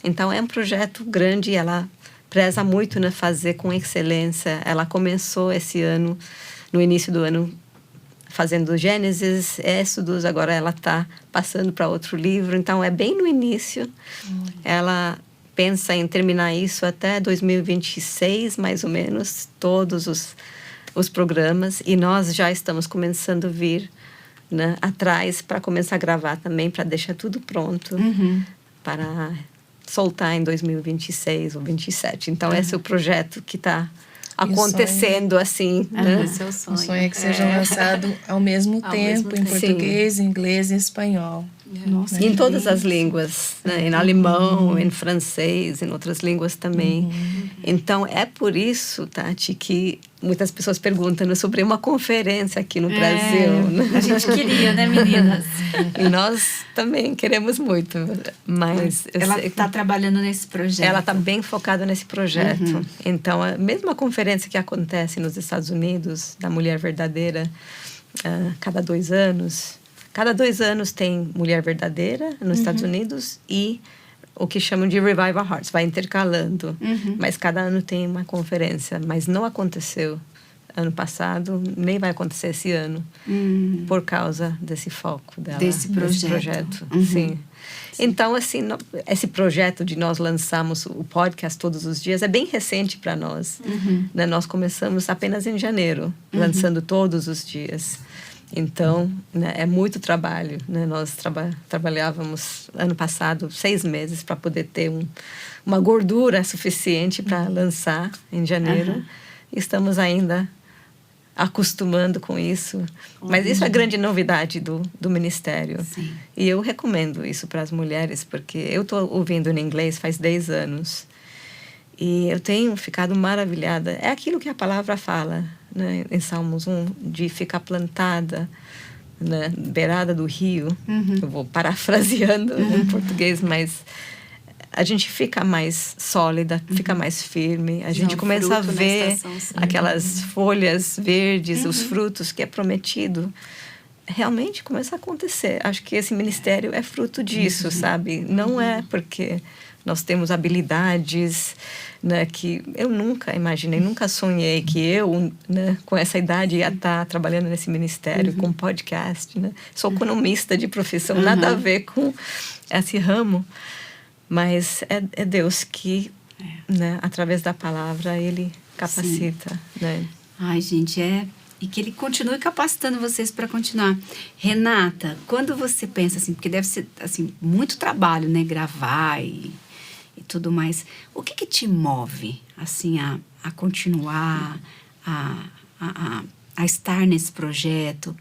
Então, é um projeto grande, ela preza muito na fazer com excelência. Ela começou esse ano, no início do ano, fazendo Gênesis, Êxodos, agora ela está passando para outro livro, então é bem no início. Ela pensa em terminar isso até 2026, mais ou menos, todos os programas, e nós já estamos começando a vir, né, atrás para começar a gravar também, para deixar tudo pronto para soltar em 2026 ou 27. Então, esse é o projeto que está acontecendo assim, né?
Esse é o sonho.
O sonho é que seja lançado ao mesmo tempo, em português, inglês e espanhol.
Nossa,
Em
que
todas
lindo.
as línguas, né? Em alemão, em francês, em outras línguas também. Então, é por isso, Tati, que muitas pessoas perguntam sobre uma conferência aqui no Brasil. Né?
A gente queria, né, meninas?
E nós também queremos muito, mas...
Ela está trabalhando nesse projeto.
Ela está bem focada nesse projeto. Então, a mesma conferência que acontece nos Estados Unidos, da Mulher Verdadeira, cada 2 anos... Cada 2 anos tem Mulher Verdadeira nos Estados Unidos e o que chamam de Revival Hearts, vai intercalando. Mas cada ano tem uma conferência. Mas não aconteceu ano passado, nem vai acontecer esse ano, por causa desse foco dela.
Desse projeto.
Sim. Então, assim, esse projeto de nós lançarmos o podcast todos os dias é bem recente para nós. Né? Nós começamos apenas em janeiro, lançando todos os dias. Então, né, é muito trabalho. Né? Nós trabalhávamos ano passado 6 meses para poder ter uma gordura suficiente para lançar em janeiro. Estamos ainda acostumando com isso. Mas isso é a grande novidade do ministério.
Sim.
E eu recomendo isso para as mulheres, porque eu estou ouvindo em inglês faz 10 anos. E eu tenho ficado maravilhada. É aquilo que a palavra fala, né, em Salmos 1, de ficar plantada na beirada do rio. Eu vou parafraseando em português, mas a gente fica mais sólida, fica mais firme. A gente começa a ver aquelas folhas verdes, os frutos que é prometido. Realmente começa a acontecer. Acho que esse ministério é fruto disso, sabe? Não é porque nós temos habilidades, né, que eu nunca imaginei, nunca sonhei que eu, né, com essa idade ia estar trabalhando nesse ministério, com podcast, né? Sou economista de profissão, nada a ver com esse ramo, mas é Deus que, né, através da palavra, Ele capacita, né?
Ai, gente, e que Ele continue capacitando vocês para continuar. Renata, quando você pensa assim, porque deve ser assim, muito trabalho, né, gravar e tudo mais, o que te move assim a continuar, a estar nesse projeto?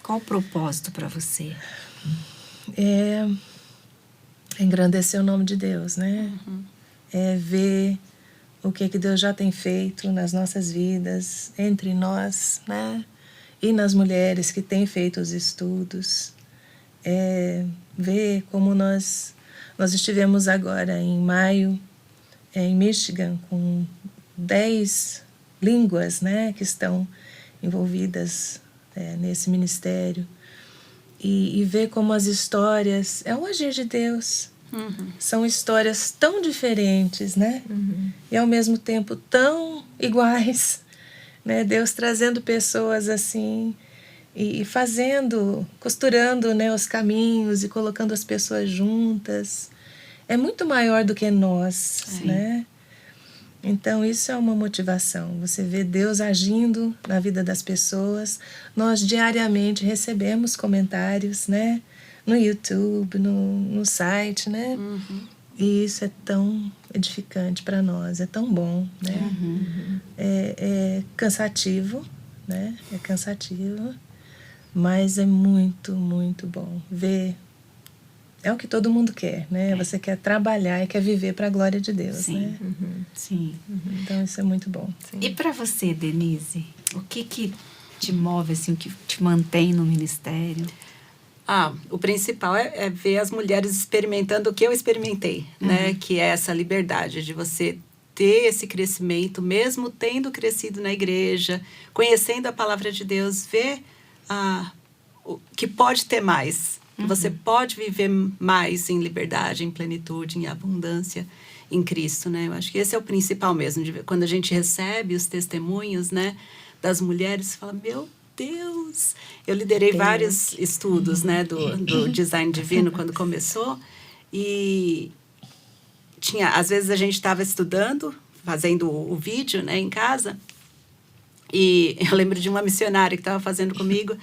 Qual o propósito para você?
É engrandecer o nome de Deus, né? É ver o que Deus já tem feito nas nossas vidas, entre nós, né? E nas mulheres que têm feito os estudos. É ver como nós estivemos agora em maio em Michigan com 10 línguas, né, que estão envolvidas nesse ministério e ver como as histórias é um agir de Deus. São histórias tão diferentes, né? E ao mesmo tempo tão iguais, né? Deus trazendo pessoas assim e fazendo, costurando, né, os caminhos e colocando as pessoas juntas. É muito maior do que nós, né? Então, isso é uma motivação. Você vê Deus agindo na vida das pessoas. Nós diariamente recebemos comentários, né? No YouTube, no site, né? E isso é tão edificante para nós, é tão bom, né? É cansativo, né? É cansativo, mas é muito, muito bom ver. É o que todo mundo quer, né? Você quer trabalhar e quer viver para a glória de Deus, né?
Sim.
Então, isso é muito bom.
Sim.
E para você, Denise, o que te move, assim, o que te mantém no ministério?
O principal é ver as mulheres experimentando o que eu experimentei, né? Que é essa liberdade de você ter esse crescimento, mesmo tendo crescido na igreja, conhecendo a palavra de Deus, ver que pode ter mais. Que você pode viver mais em liberdade, em plenitude, em abundância em Cristo, né? Eu acho que esse é o principal mesmo. Quando a gente recebe os testemunhos, né, das mulheres, você fala, meu Deus! Eu liderei vários estudos, né, do design divino quando começou. E às vezes a gente estava estudando, fazendo o vídeo, né, em casa. E eu lembro de uma missionária que estava fazendo comigo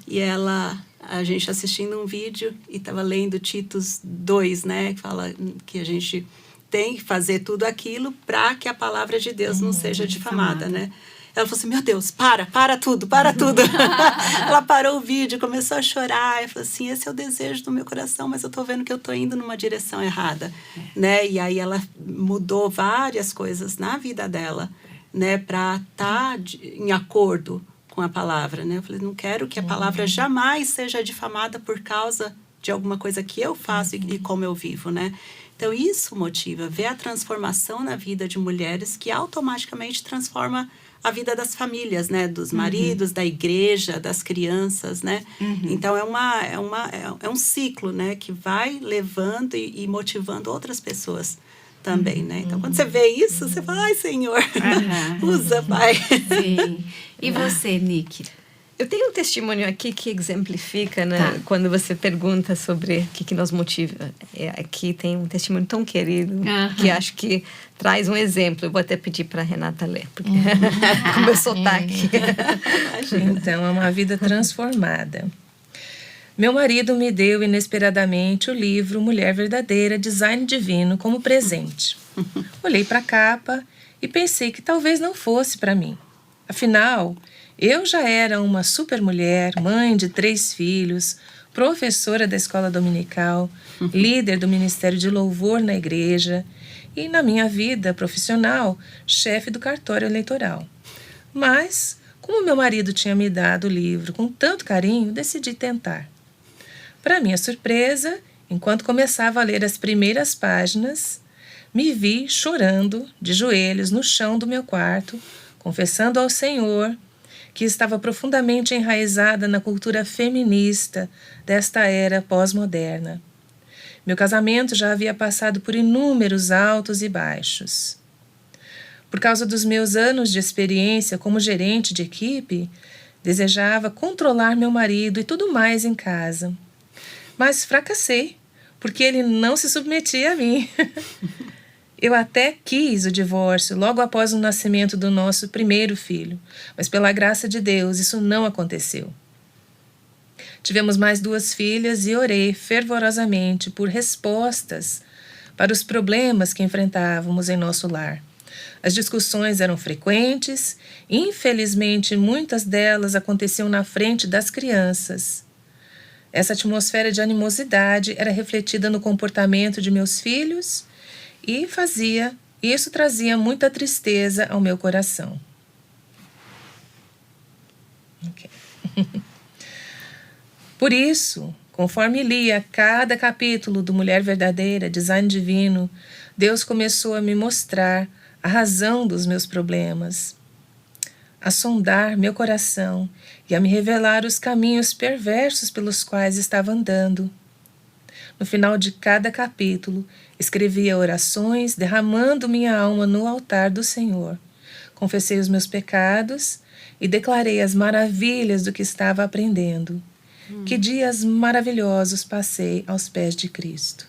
e ela a gente assistindo um vídeo e estava lendo Titus 2, né? Que fala que a gente tem que fazer tudo aquilo para que a palavra de Deus não seja difamada, né? Ela falou assim, meu Deus, para tudo. Ela parou o vídeo, começou a chorar. Eu falei assim, esse é o desejo do meu coração, mas eu tô vendo que eu tô indo numa direção errada, né? E aí ela mudou várias coisas na vida dela, né? Para estar em acordo com a palavra, né? Eu falei, não quero que a palavra jamais seja difamada por causa de alguma coisa que eu faço e como eu vivo, né? Então, isso motiva, ver a transformação na vida de mulheres que automaticamente transforma a vida das famílias, né? Dos maridos, da igreja, das crianças, né? Então, é um ciclo, né? Que vai levando e motivando outras pessoas também, né? Então, quando você vê isso, você fala, ai, Senhor, usa, Pai.
Sim. E você, Nick?
Eu tenho um testemunho aqui que exemplifica, né? Quando você pergunta sobre o que nos motiva. Aqui tem um testemunho tão querido que acho que traz um exemplo. Eu vou até pedir para a Renata ler, porque com meu sotaque.
Então, é uma vida transformada. Meu marido me deu inesperadamente o livro Mulher Verdadeira, Design Divino como presente. Olhei para a capa e pensei que talvez não fosse para mim. Afinal, eu já era uma super mulher, mãe de 3 filhos, professora da escola dominical, líder do Ministério de Louvor na igreja e, na minha vida profissional, chefe do cartório eleitoral. Mas, como meu marido tinha me dado o livro com tanto carinho, decidi tentar. Para minha surpresa, enquanto começava a ler as primeiras páginas, me vi chorando de joelhos no chão do meu quarto, confessando ao Senhor que estava profundamente enraizada na cultura feminista desta era pós-moderna. Meu casamento já havia passado por inúmeros altos e baixos. Por causa dos meus anos de experiência como gerente de equipe, desejava controlar meu marido e tudo mais em casa. Mas fracassei, porque ele não se submetia a mim. Eu até quis o divórcio logo após o nascimento do nosso primeiro filho, mas pela graça de Deus isso não aconteceu. Tivemos mais 2 filhas e orei fervorosamente por respostas para os problemas que enfrentávamos em nosso lar. As discussões eram frequentes e, infelizmente, muitas delas aconteciam na frente das crianças. Essa atmosfera de animosidade era refletida no comportamento de meus filhos e isso trazia muita tristeza ao meu coração. Okay. Por isso, conforme lia cada capítulo do Mulher Verdadeira, Design Divino, Deus começou a me mostrar a razão dos meus problemas, a sondar meu coração e a me revelar os caminhos perversos pelos quais estava andando. No final de cada capítulo, escrevia orações, derramando minha alma no altar do Senhor. Confessei os meus pecados e declarei as maravilhas do que estava aprendendo. Que dias maravilhosos passei aos pés de Cristo.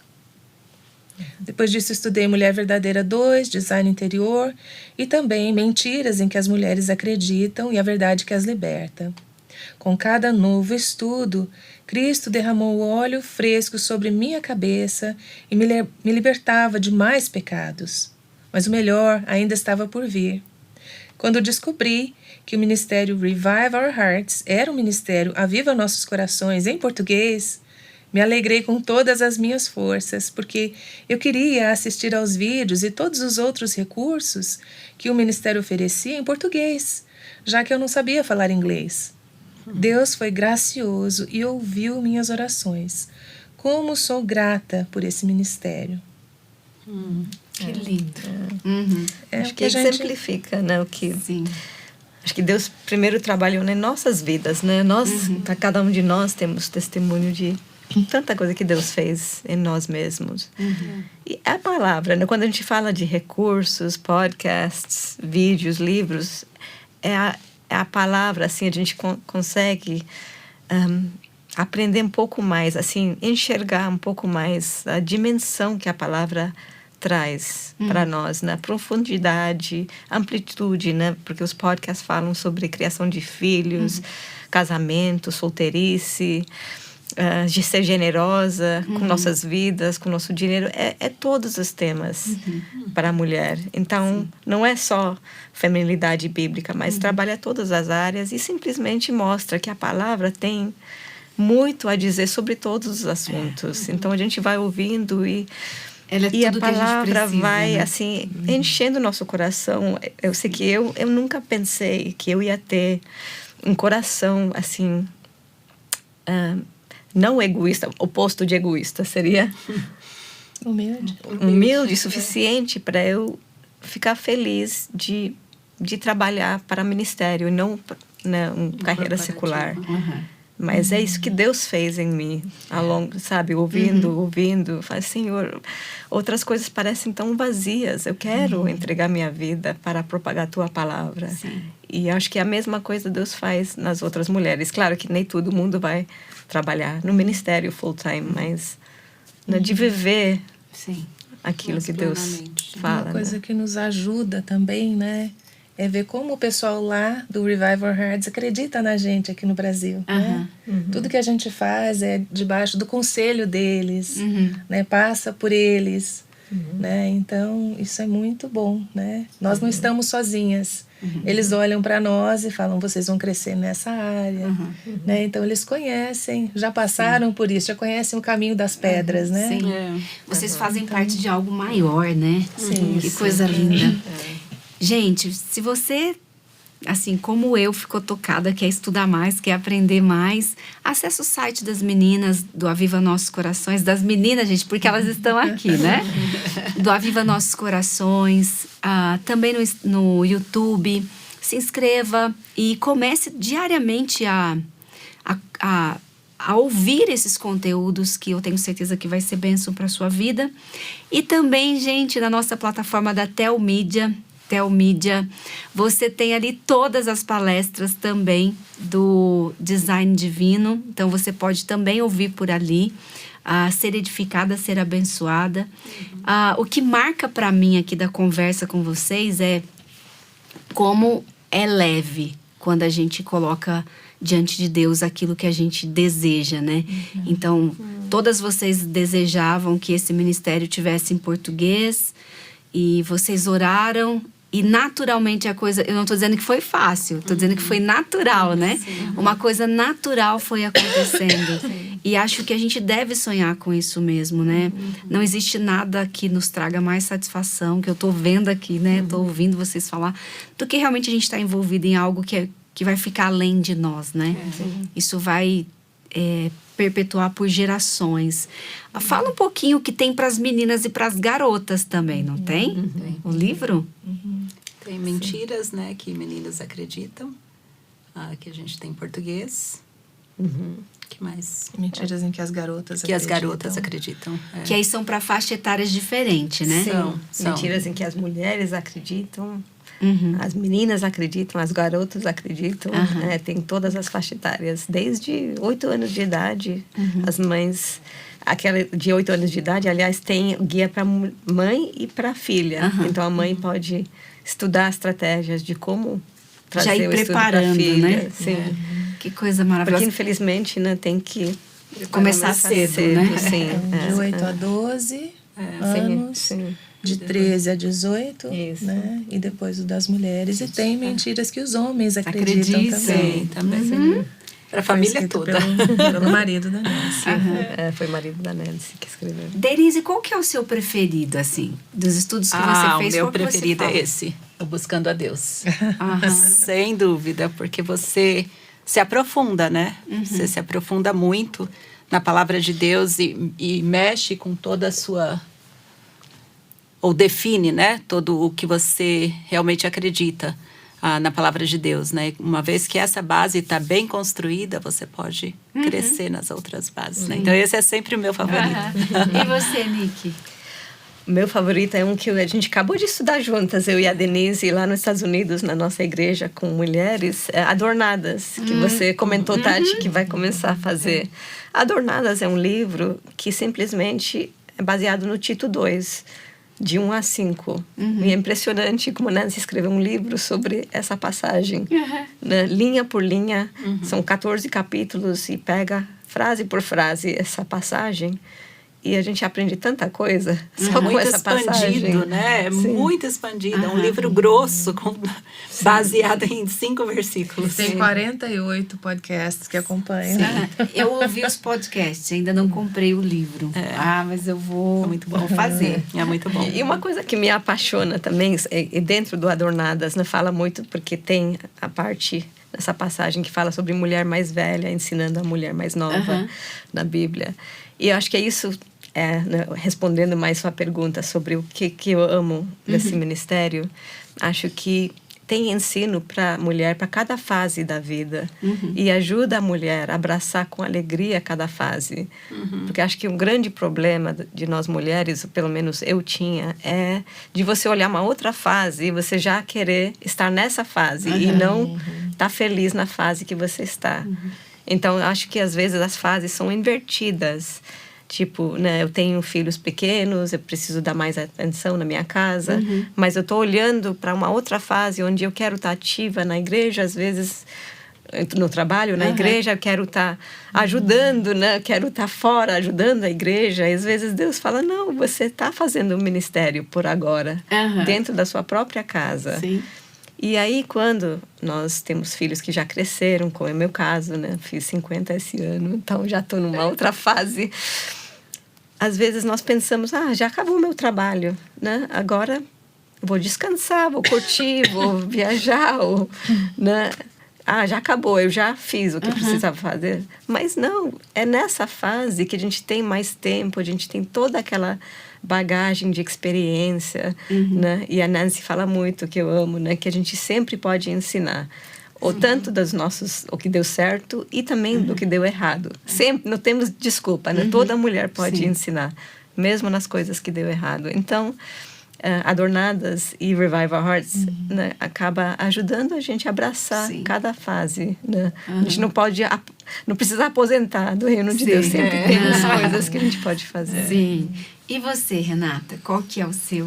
Depois disso, estudei Mulher Verdadeira 2, Design Interior e também Mentiras em que as mulheres acreditam e a verdade que as liberta. Com cada novo estudo, Cristo derramou óleo fresco sobre minha cabeça e me libertava de mais pecados. Mas o melhor ainda estava por vir. Quando descobri que o ministério Revive Our Hearts era um ministério Aviva Nossos Corações em português, me alegrei com todas as minhas forças, porque eu queria assistir aos vídeos e todos os outros recursos que o ministério oferecia em português, já que eu não sabia falar inglês. Deus foi gracioso e ouviu minhas orações. Como sou grata por esse ministério.
Que lindo.
Acho que exemplifica, né, o que...
Sim.
Acho que Deus primeiro trabalhou em nossas vidas, né? Nós, cada um de nós temos testemunho de tanta coisa que Deus fez em nós mesmos. E a palavra, né? Quando a gente fala de recursos, podcasts, vídeos, livros, é a palavra, assim, a gente consegue aprender um pouco mais, assim, enxergar um pouco mais a dimensão que a palavra traz para nós, né? Profundidade, amplitude, né? Porque os podcasts falam sobre criação de filhos, casamento, solteirice, de ser generosa com nossas vidas, com nosso dinheiro. É todos os temas para a mulher. Então, não é só feminilidade bíblica, mas trabalha todas as áreas e simplesmente mostra que a palavra tem muito a dizer sobre todos os assuntos. Então, a gente vai ouvindo e a palavra vai, né? Assim, enchendo o nosso coração. Eu sei que eu nunca pensei que eu ia ter um coração, assim... não egoísta, oposto de egoísta, seria humilde suficiente para eu ficar feliz de trabalhar para ministério e não uma carreira secular. Mas é isso que Deus fez em mim, sabe, ouvindo, faz, Senhor, outras coisas parecem tão vazias, eu quero entregar minha vida para propagar a Tua palavra. Sim. E acho que a mesma coisa Deus faz nas outras mulheres. Claro que nem todo mundo vai trabalhar no ministério full time, mas de viver aquilo que Deus fala.
Uma coisa que nos ajuda também, né? É ver como o pessoal lá do Revival Hearts acredita na gente aqui no Brasil. Né? Tudo que a gente faz é debaixo do conselho deles, né? Passa por eles. Né? Então, isso é muito bom. Né? Nós não estamos sozinhas. Eles olham para nós e falam, vocês vão crescer nessa área. Né? Então, eles conhecem, já passaram por isso, já conhecem o caminho das pedras. Né?
Sim. Vocês fazem parte de algo maior, né? Sim, que coisa linda. Gente, se você, assim como eu, ficou tocada, quer estudar mais, quer aprender mais, acesse o site das meninas do Aviva Nossos Corações, das meninas, gente, porque elas estão aqui, né? Do Aviva Nossos Corações, também no YouTube. Se inscreva e comece diariamente a ouvir esses conteúdos que eu tenho certeza que vai ser bênção para a sua vida. E também, gente, na nossa plataforma da Telmídia, você tem ali todas as palestras também do Design Divino. Então, você pode também ouvir por ali, ser edificada, ser abençoada. O que marca para mim aqui da conversa com vocês é como é leve quando a gente coloca diante de Deus aquilo que a gente deseja, né? Então, todas vocês desejavam que esse ministério tivesse em português e vocês oraram. E naturalmente a coisa... Eu não estou dizendo que foi fácil, estou dizendo que foi natural, né? Uma coisa natural foi acontecendo. E acho que a gente deve sonhar com isso mesmo, né? Não existe nada que nos traga mais satisfação, que eu estou vendo aqui, né? Estou ouvindo vocês falar, do que realmente a gente está envolvido em algo que vai ficar além de nós, né? Isso vai perpetuar por gerações. Fala um pouquinho o que tem para as meninas e para as garotas também, não tem? O livro?
Tem Mentiras, né, que meninas acreditam, que a gente tem em português. Que mais?
Mentiras em que as garotas
acreditam. Que as garotas acreditam.
Que aí são para faixa etárias diferentes, né?
São. Mentiras em que as mulheres acreditam, as meninas acreditam, as garotas acreditam. Tem todas as faixas etárias, desde 8 anos de idade. As mães... Aquela de 8 anos de idade, aliás, tem guia para mãe e para filha. Então, a mãe pode estudar estratégias de como trazer
já ir
o
preparando,
estudo para filha.
Né?
Sim.
Que coisa maravilhosa.
Porque, infelizmente, né, tem que
começar cedo, né?
Sim.
De 8 a 12 anos,
sim.
De 13 a 18, né? E depois o das mulheres. E tem mentiras que os homens acreditam também.
Para a família toda.
Pelo marido da Nancy.
Foi o marido da Nancy que escreveu.
Denise, qual que é o seu preferido, assim? Dos estudos que você fez?
O meu preferido é esse, o Buscando a Deus. Sem dúvida, porque você se aprofunda, né? Você se aprofunda muito na palavra de Deus e mexe com toda a sua... Ou define, né? Todo o que você realmente acredita. Na palavra de Deus, né? Uma vez que essa base está bem construída, você pode crescer nas outras bases, né? Então, esse é sempre o meu favorito.
E você, Nick?
O meu favorito é um que a gente acabou de estudar juntas, eu e a Denise, lá nos Estados Unidos, na nossa igreja com mulheres, Adornadas, que você comentou, Tati, que vai começar a fazer. Adornadas é um livro que simplesmente é baseado no Tito 2. de 1 a 5. E é impressionante como Nancy escreveu um livro sobre essa passagem. Né? Linha por linha, são 14 capítulos e pega frase por frase essa passagem. E a gente aprende tanta coisa só com essa passagem.
Expandido, né? É muito expandido. É um livro grosso, baseado em 5 versículos.
Tem 48 podcasts que acompanham.
Eu ouvi os podcasts, ainda não comprei o livro. Mas eu vou, vou fazer.
É muito bom.
E uma coisa que me apaixona também, e dentro do Adornadas, né, fala muito, porque tem a parte dessa passagem que fala sobre mulher mais velha ensinando a mulher mais nova na Bíblia. E eu acho que é isso, né, respondendo mais sua pergunta sobre o que eu amo desse ministério, acho que tem ensino para a mulher, para cada fase da vida. E ajuda a mulher a abraçar com alegria cada fase. Porque acho que um grande problema de nós mulheres, pelo menos eu tinha, é de você olhar uma outra fase e você já querer estar nessa fase e não estar feliz na fase que você está. Então, acho que às vezes as fases são invertidas. Tipo, né, eu tenho filhos pequenos, eu preciso dar mais atenção na minha casa, mas eu estou olhando para uma outra fase onde eu quero estar ativa na igreja, às vezes no trabalho, na igreja, eu quero estar ajudando, né? Quero estar fora ajudando a igreja. E às vezes Deus fala, não, você está fazendo um ministério por agora, dentro da sua própria casa.
Sim.
E aí, quando nós temos filhos que já cresceram, como é o meu caso, né? Fiz 50 esse ano, então já estou numa outra fase. Às vezes nós pensamos, já acabou o meu trabalho, né? Agora vou descansar, vou curtir, vou viajar, né? Já acabou, eu já fiz o que precisava fazer. Mas não, é nessa fase que a gente tem mais tempo, a gente tem toda aquela bagagem de experiência, né? E a Nancy fala muito, que eu amo, né? Que a gente sempre pode ensinar. Ou tanto dos nossos, o que deu certo e também do que deu errado. Sempre, não temos desculpa, né? Toda mulher pode ensinar, mesmo nas coisas que deu errado. Então, Adornadas e Revive Our Hearts, né, acaba ajudando a gente a abraçar cada fase, né? A gente não precisa aposentar do reino de Deus, sempre tem as coisas que a gente pode fazer.
Sim. E você, Renata, qual que é o seu...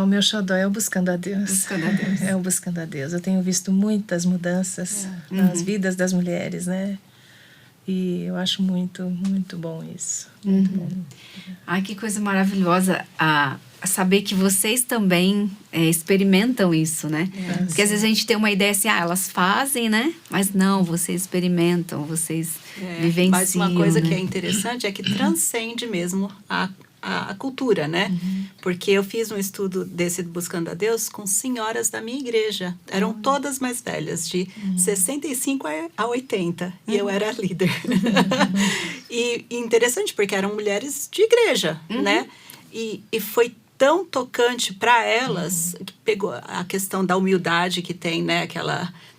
O meu xodó é o Buscando a Deus.
Buscando a Deus.
É o Buscando a Deus. Eu tenho visto muitas mudanças nas vidas das mulheres, né? E eu acho muito, muito bom isso. Muito bom.
Ai, que coisa maravilhosa a saber que vocês também experimentam isso, né? Porque às vezes a gente tem uma ideia assim, elas fazem, né? Mas não, vocês experimentam, vocês vivenciam.
Mas uma coisa,
né?
que é interessante é que transcende mesmo a cultura, né? Porque eu fiz um estudo desse Buscando a Deus com senhoras da minha igreja. Eram todas mais velhas, de 65 a 80. E eu era líder. E interessante, porque eram mulheres de igreja, né? E foi tão tocante para elas, que pegou a questão da humildade que tem, né?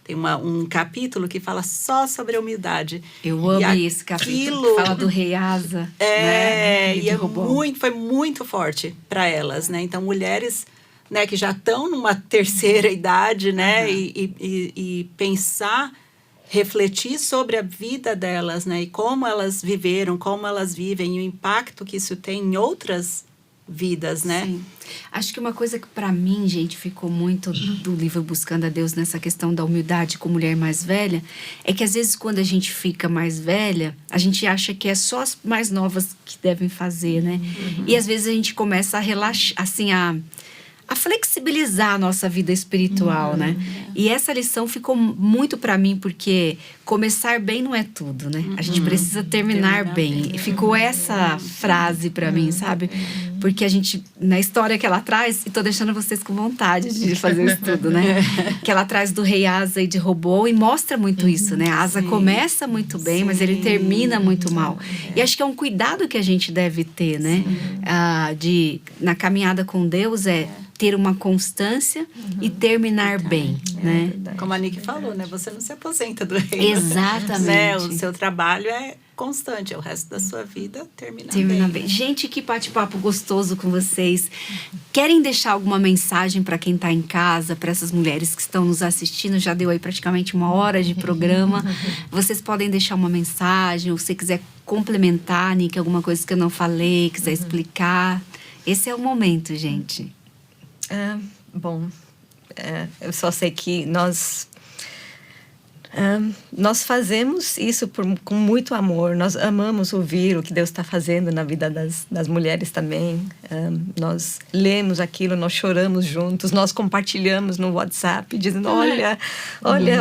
Tem um capítulo que fala só sobre a humildade.
Eu amo esse capítulo, que fala do rei Asa. Né?
E foi muito forte para elas, né? Então, mulheres, né, que já estão numa terceira idade, né? E pensar, refletir sobre a vida delas, né? E como elas viveram, como elas vivem, e o impacto que isso tem em outras vidas, né?
Sim. Acho que uma coisa que para mim, gente, ficou muito do livro Buscando a Deus nessa questão da humildade com mulher mais velha, é que às vezes quando a gente fica mais velha, a gente acha que é só as mais novas que devem fazer, né? E às vezes a gente começa a relaxar, assim, a flexibilizar a nossa vida espiritual, né? E essa lição ficou muito para mim, porque começar bem não é tudo, né? A gente precisa terminar bem. E ficou essa frase para mim, sabe? Porque a gente, na história que ela traz, e tô deixando vocês com vontade de fazer o estudo, né? Que ela traz do rei Asa e de Robô, e mostra muito isso, né? Asa começa muito bem, mas ele termina muito mal. E acho que é um cuidado que a gente deve ter, né? Na caminhada com Deus ter uma constância e terminar bem, né?
Como a Nick falou, né? Você não se aposenta do reino.
Exatamente.
Né? O seu trabalho é constante, o resto da sua vida termina bem.
Gente, que bate-papo gostoso com vocês. Querem deixar alguma mensagem para quem está em casa, para essas mulheres que estão nos assistindo? Já deu aí praticamente 1 hora de programa. Vocês podem deixar uma mensagem, ou se você quiser complementar, Nick, alguma coisa que eu não falei, quiser explicar. Esse é o momento, gente.
Eu só sei que nós fazemos isso com muito amor. Nós amamos ouvir o que Deus está fazendo na vida das mulheres também. Nós lemos aquilo, nós choramos juntos, nós compartilhamos no WhatsApp, dizendo, olha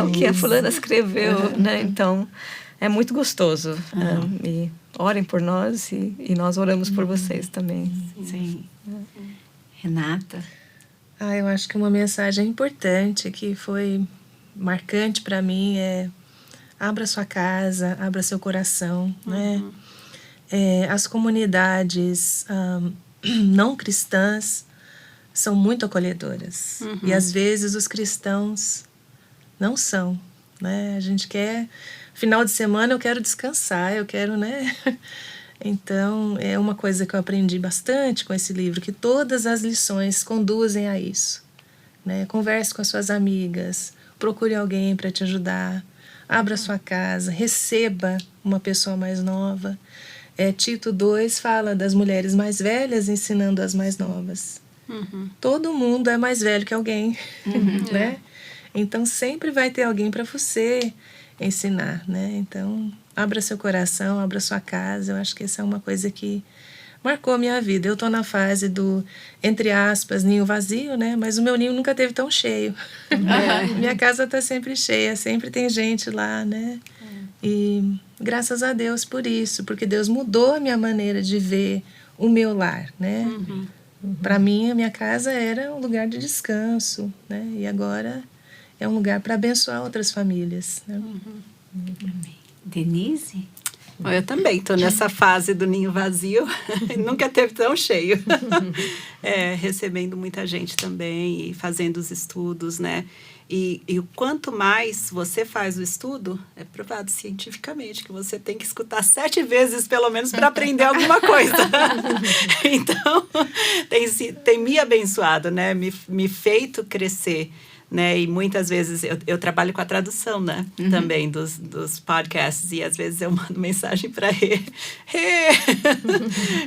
o que a fulana escreveu, né? Então, é muito gostoso. E orem por nós e nós oramos por vocês também.
Sim. Renata?
Eu acho que uma mensagem importante que foi marcante para mim é: abra sua casa, abra seu coração, né? As comunidades não cristãs são muito acolhedoras. E às vezes os cristãos não são, né? A gente quer, final de semana eu quero descansar, eu quero, né? Então, é uma coisa que eu aprendi bastante com esse livro, que todas as lições conduzem a isso, né? Converse com as suas amigas, procure alguém para te ajudar, abra sua casa, receba uma pessoa mais nova. Tito 2 fala das mulheres mais velhas ensinando as mais novas. Todo mundo é mais velho que alguém, né? Então, sempre vai ter alguém para você ensinar, né? Então, abra seu coração, abra sua casa. Eu acho que essa é uma coisa que marcou a minha vida. Eu estou na fase do, entre aspas, ninho vazio, né? Mas o meu ninho nunca teve tão cheio. Minha casa está sempre cheia, sempre tem gente lá, né? E graças a Deus por isso, porque Deus mudou a minha maneira de ver o meu lar, né? Para mim, a minha casa era um lugar de descanso, né? E agora é um lugar para abençoar outras famílias, né?
Denise?
Eu também estou nessa fase do ninho vazio. Nunca teve tão cheio. Recebendo muita gente também e fazendo os estudos, né? E o quanto mais você faz o estudo, é provado cientificamente que você tem que escutar 7 vezes, pelo menos, para aprender alguma coisa. Então, tem me abençoado, né? Me feito crescer. Né? E muitas vezes eu trabalho com a tradução, né? Também dos podcasts, e às vezes eu mando mensagem para ele: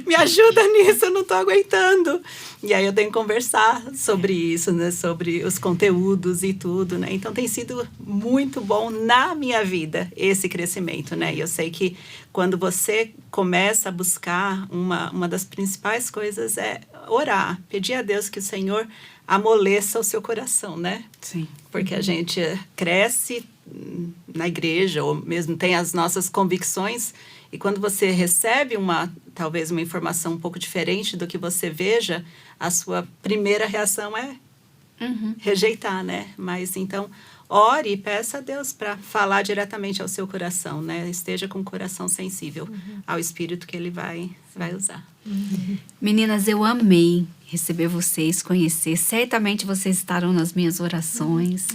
me ajuda nisso, eu não estou aguentando. E aí eu tenho que conversar sobre isso, né? Sobre os conteúdos e tudo, né? Então tem sido muito bom na minha vida esse crescimento, né? E eu sei que quando você começa a buscar, uma das principais coisas é orar, pedir a Deus que o Senhor amoleça o seu coração, né?
Sim.
Porque a gente cresce na igreja, ou mesmo tem as nossas convicções, e quando você recebe talvez uma informação um pouco diferente do que você veja, a sua primeira reação é rejeitar, né? Mas então, ore e peça a Deus para falar diretamente ao seu coração, né? Esteja com o coração sensível ao Espírito que Ele vai usar.
Meninas, eu amei receber vocês, conhecer. Certamente vocês estarão nas minhas orações.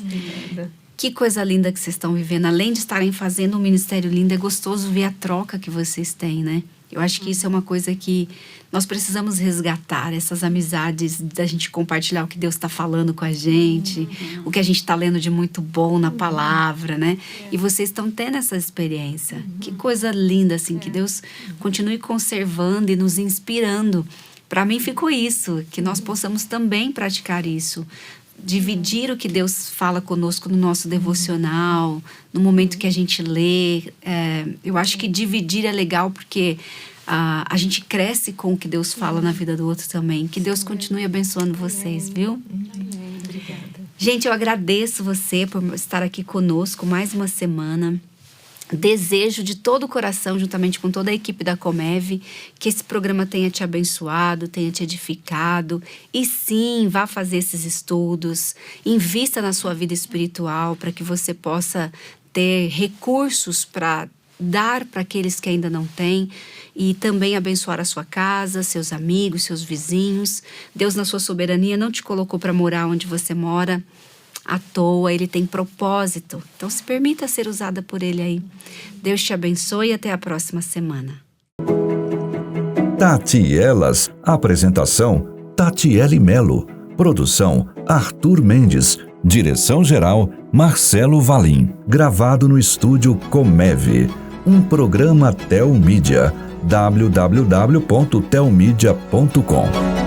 Que coisa linda que vocês estão vivendo. Além de estarem fazendo um ministério lindo, é gostoso ver a troca que vocês têm, né? Eu acho que isso é uma coisa que nós precisamos resgatar, essas amizades, da gente compartilhar o que Deus está falando com a gente, o que a gente está lendo de muito bom na palavra, né? E vocês estão tendo essa experiência. Que coisa linda, assim, que Deus continue conservando e nos inspirando. Para mim ficou isso, que nós possamos também praticar isso. Dividir o que Deus fala conosco no nosso devocional, no momento que a gente lê. Eu acho que dividir é legal porque a gente cresce com o que Deus fala na vida do outro também. Que Deus continue abençoando vocês, viu?
Obrigada.
Gente, eu agradeço você por estar aqui conosco mais uma semana. Desejo de todo o coração, juntamente com toda a equipe da Comev, que esse programa tenha te abençoado, tenha te edificado. E sim, vá fazer esses estudos, invista na sua vida espiritual para que você possa ter recursos para dar para aqueles que ainda não têm e também abençoar a sua casa, seus amigos, seus vizinhos. Deus, na sua soberania, não te colocou para morar onde você mora à toa, Ele tem propósito. Então, se permita ser usada por Ele aí. Deus te abençoe e até a próxima semana.
Tati e Elas. Apresentação: Tatiele Melo. Produção: Arthur Mendes. Direção-geral: Marcelo Valim. Gravado no estúdio Comev. Um programa Telmídia. www.telmedia.com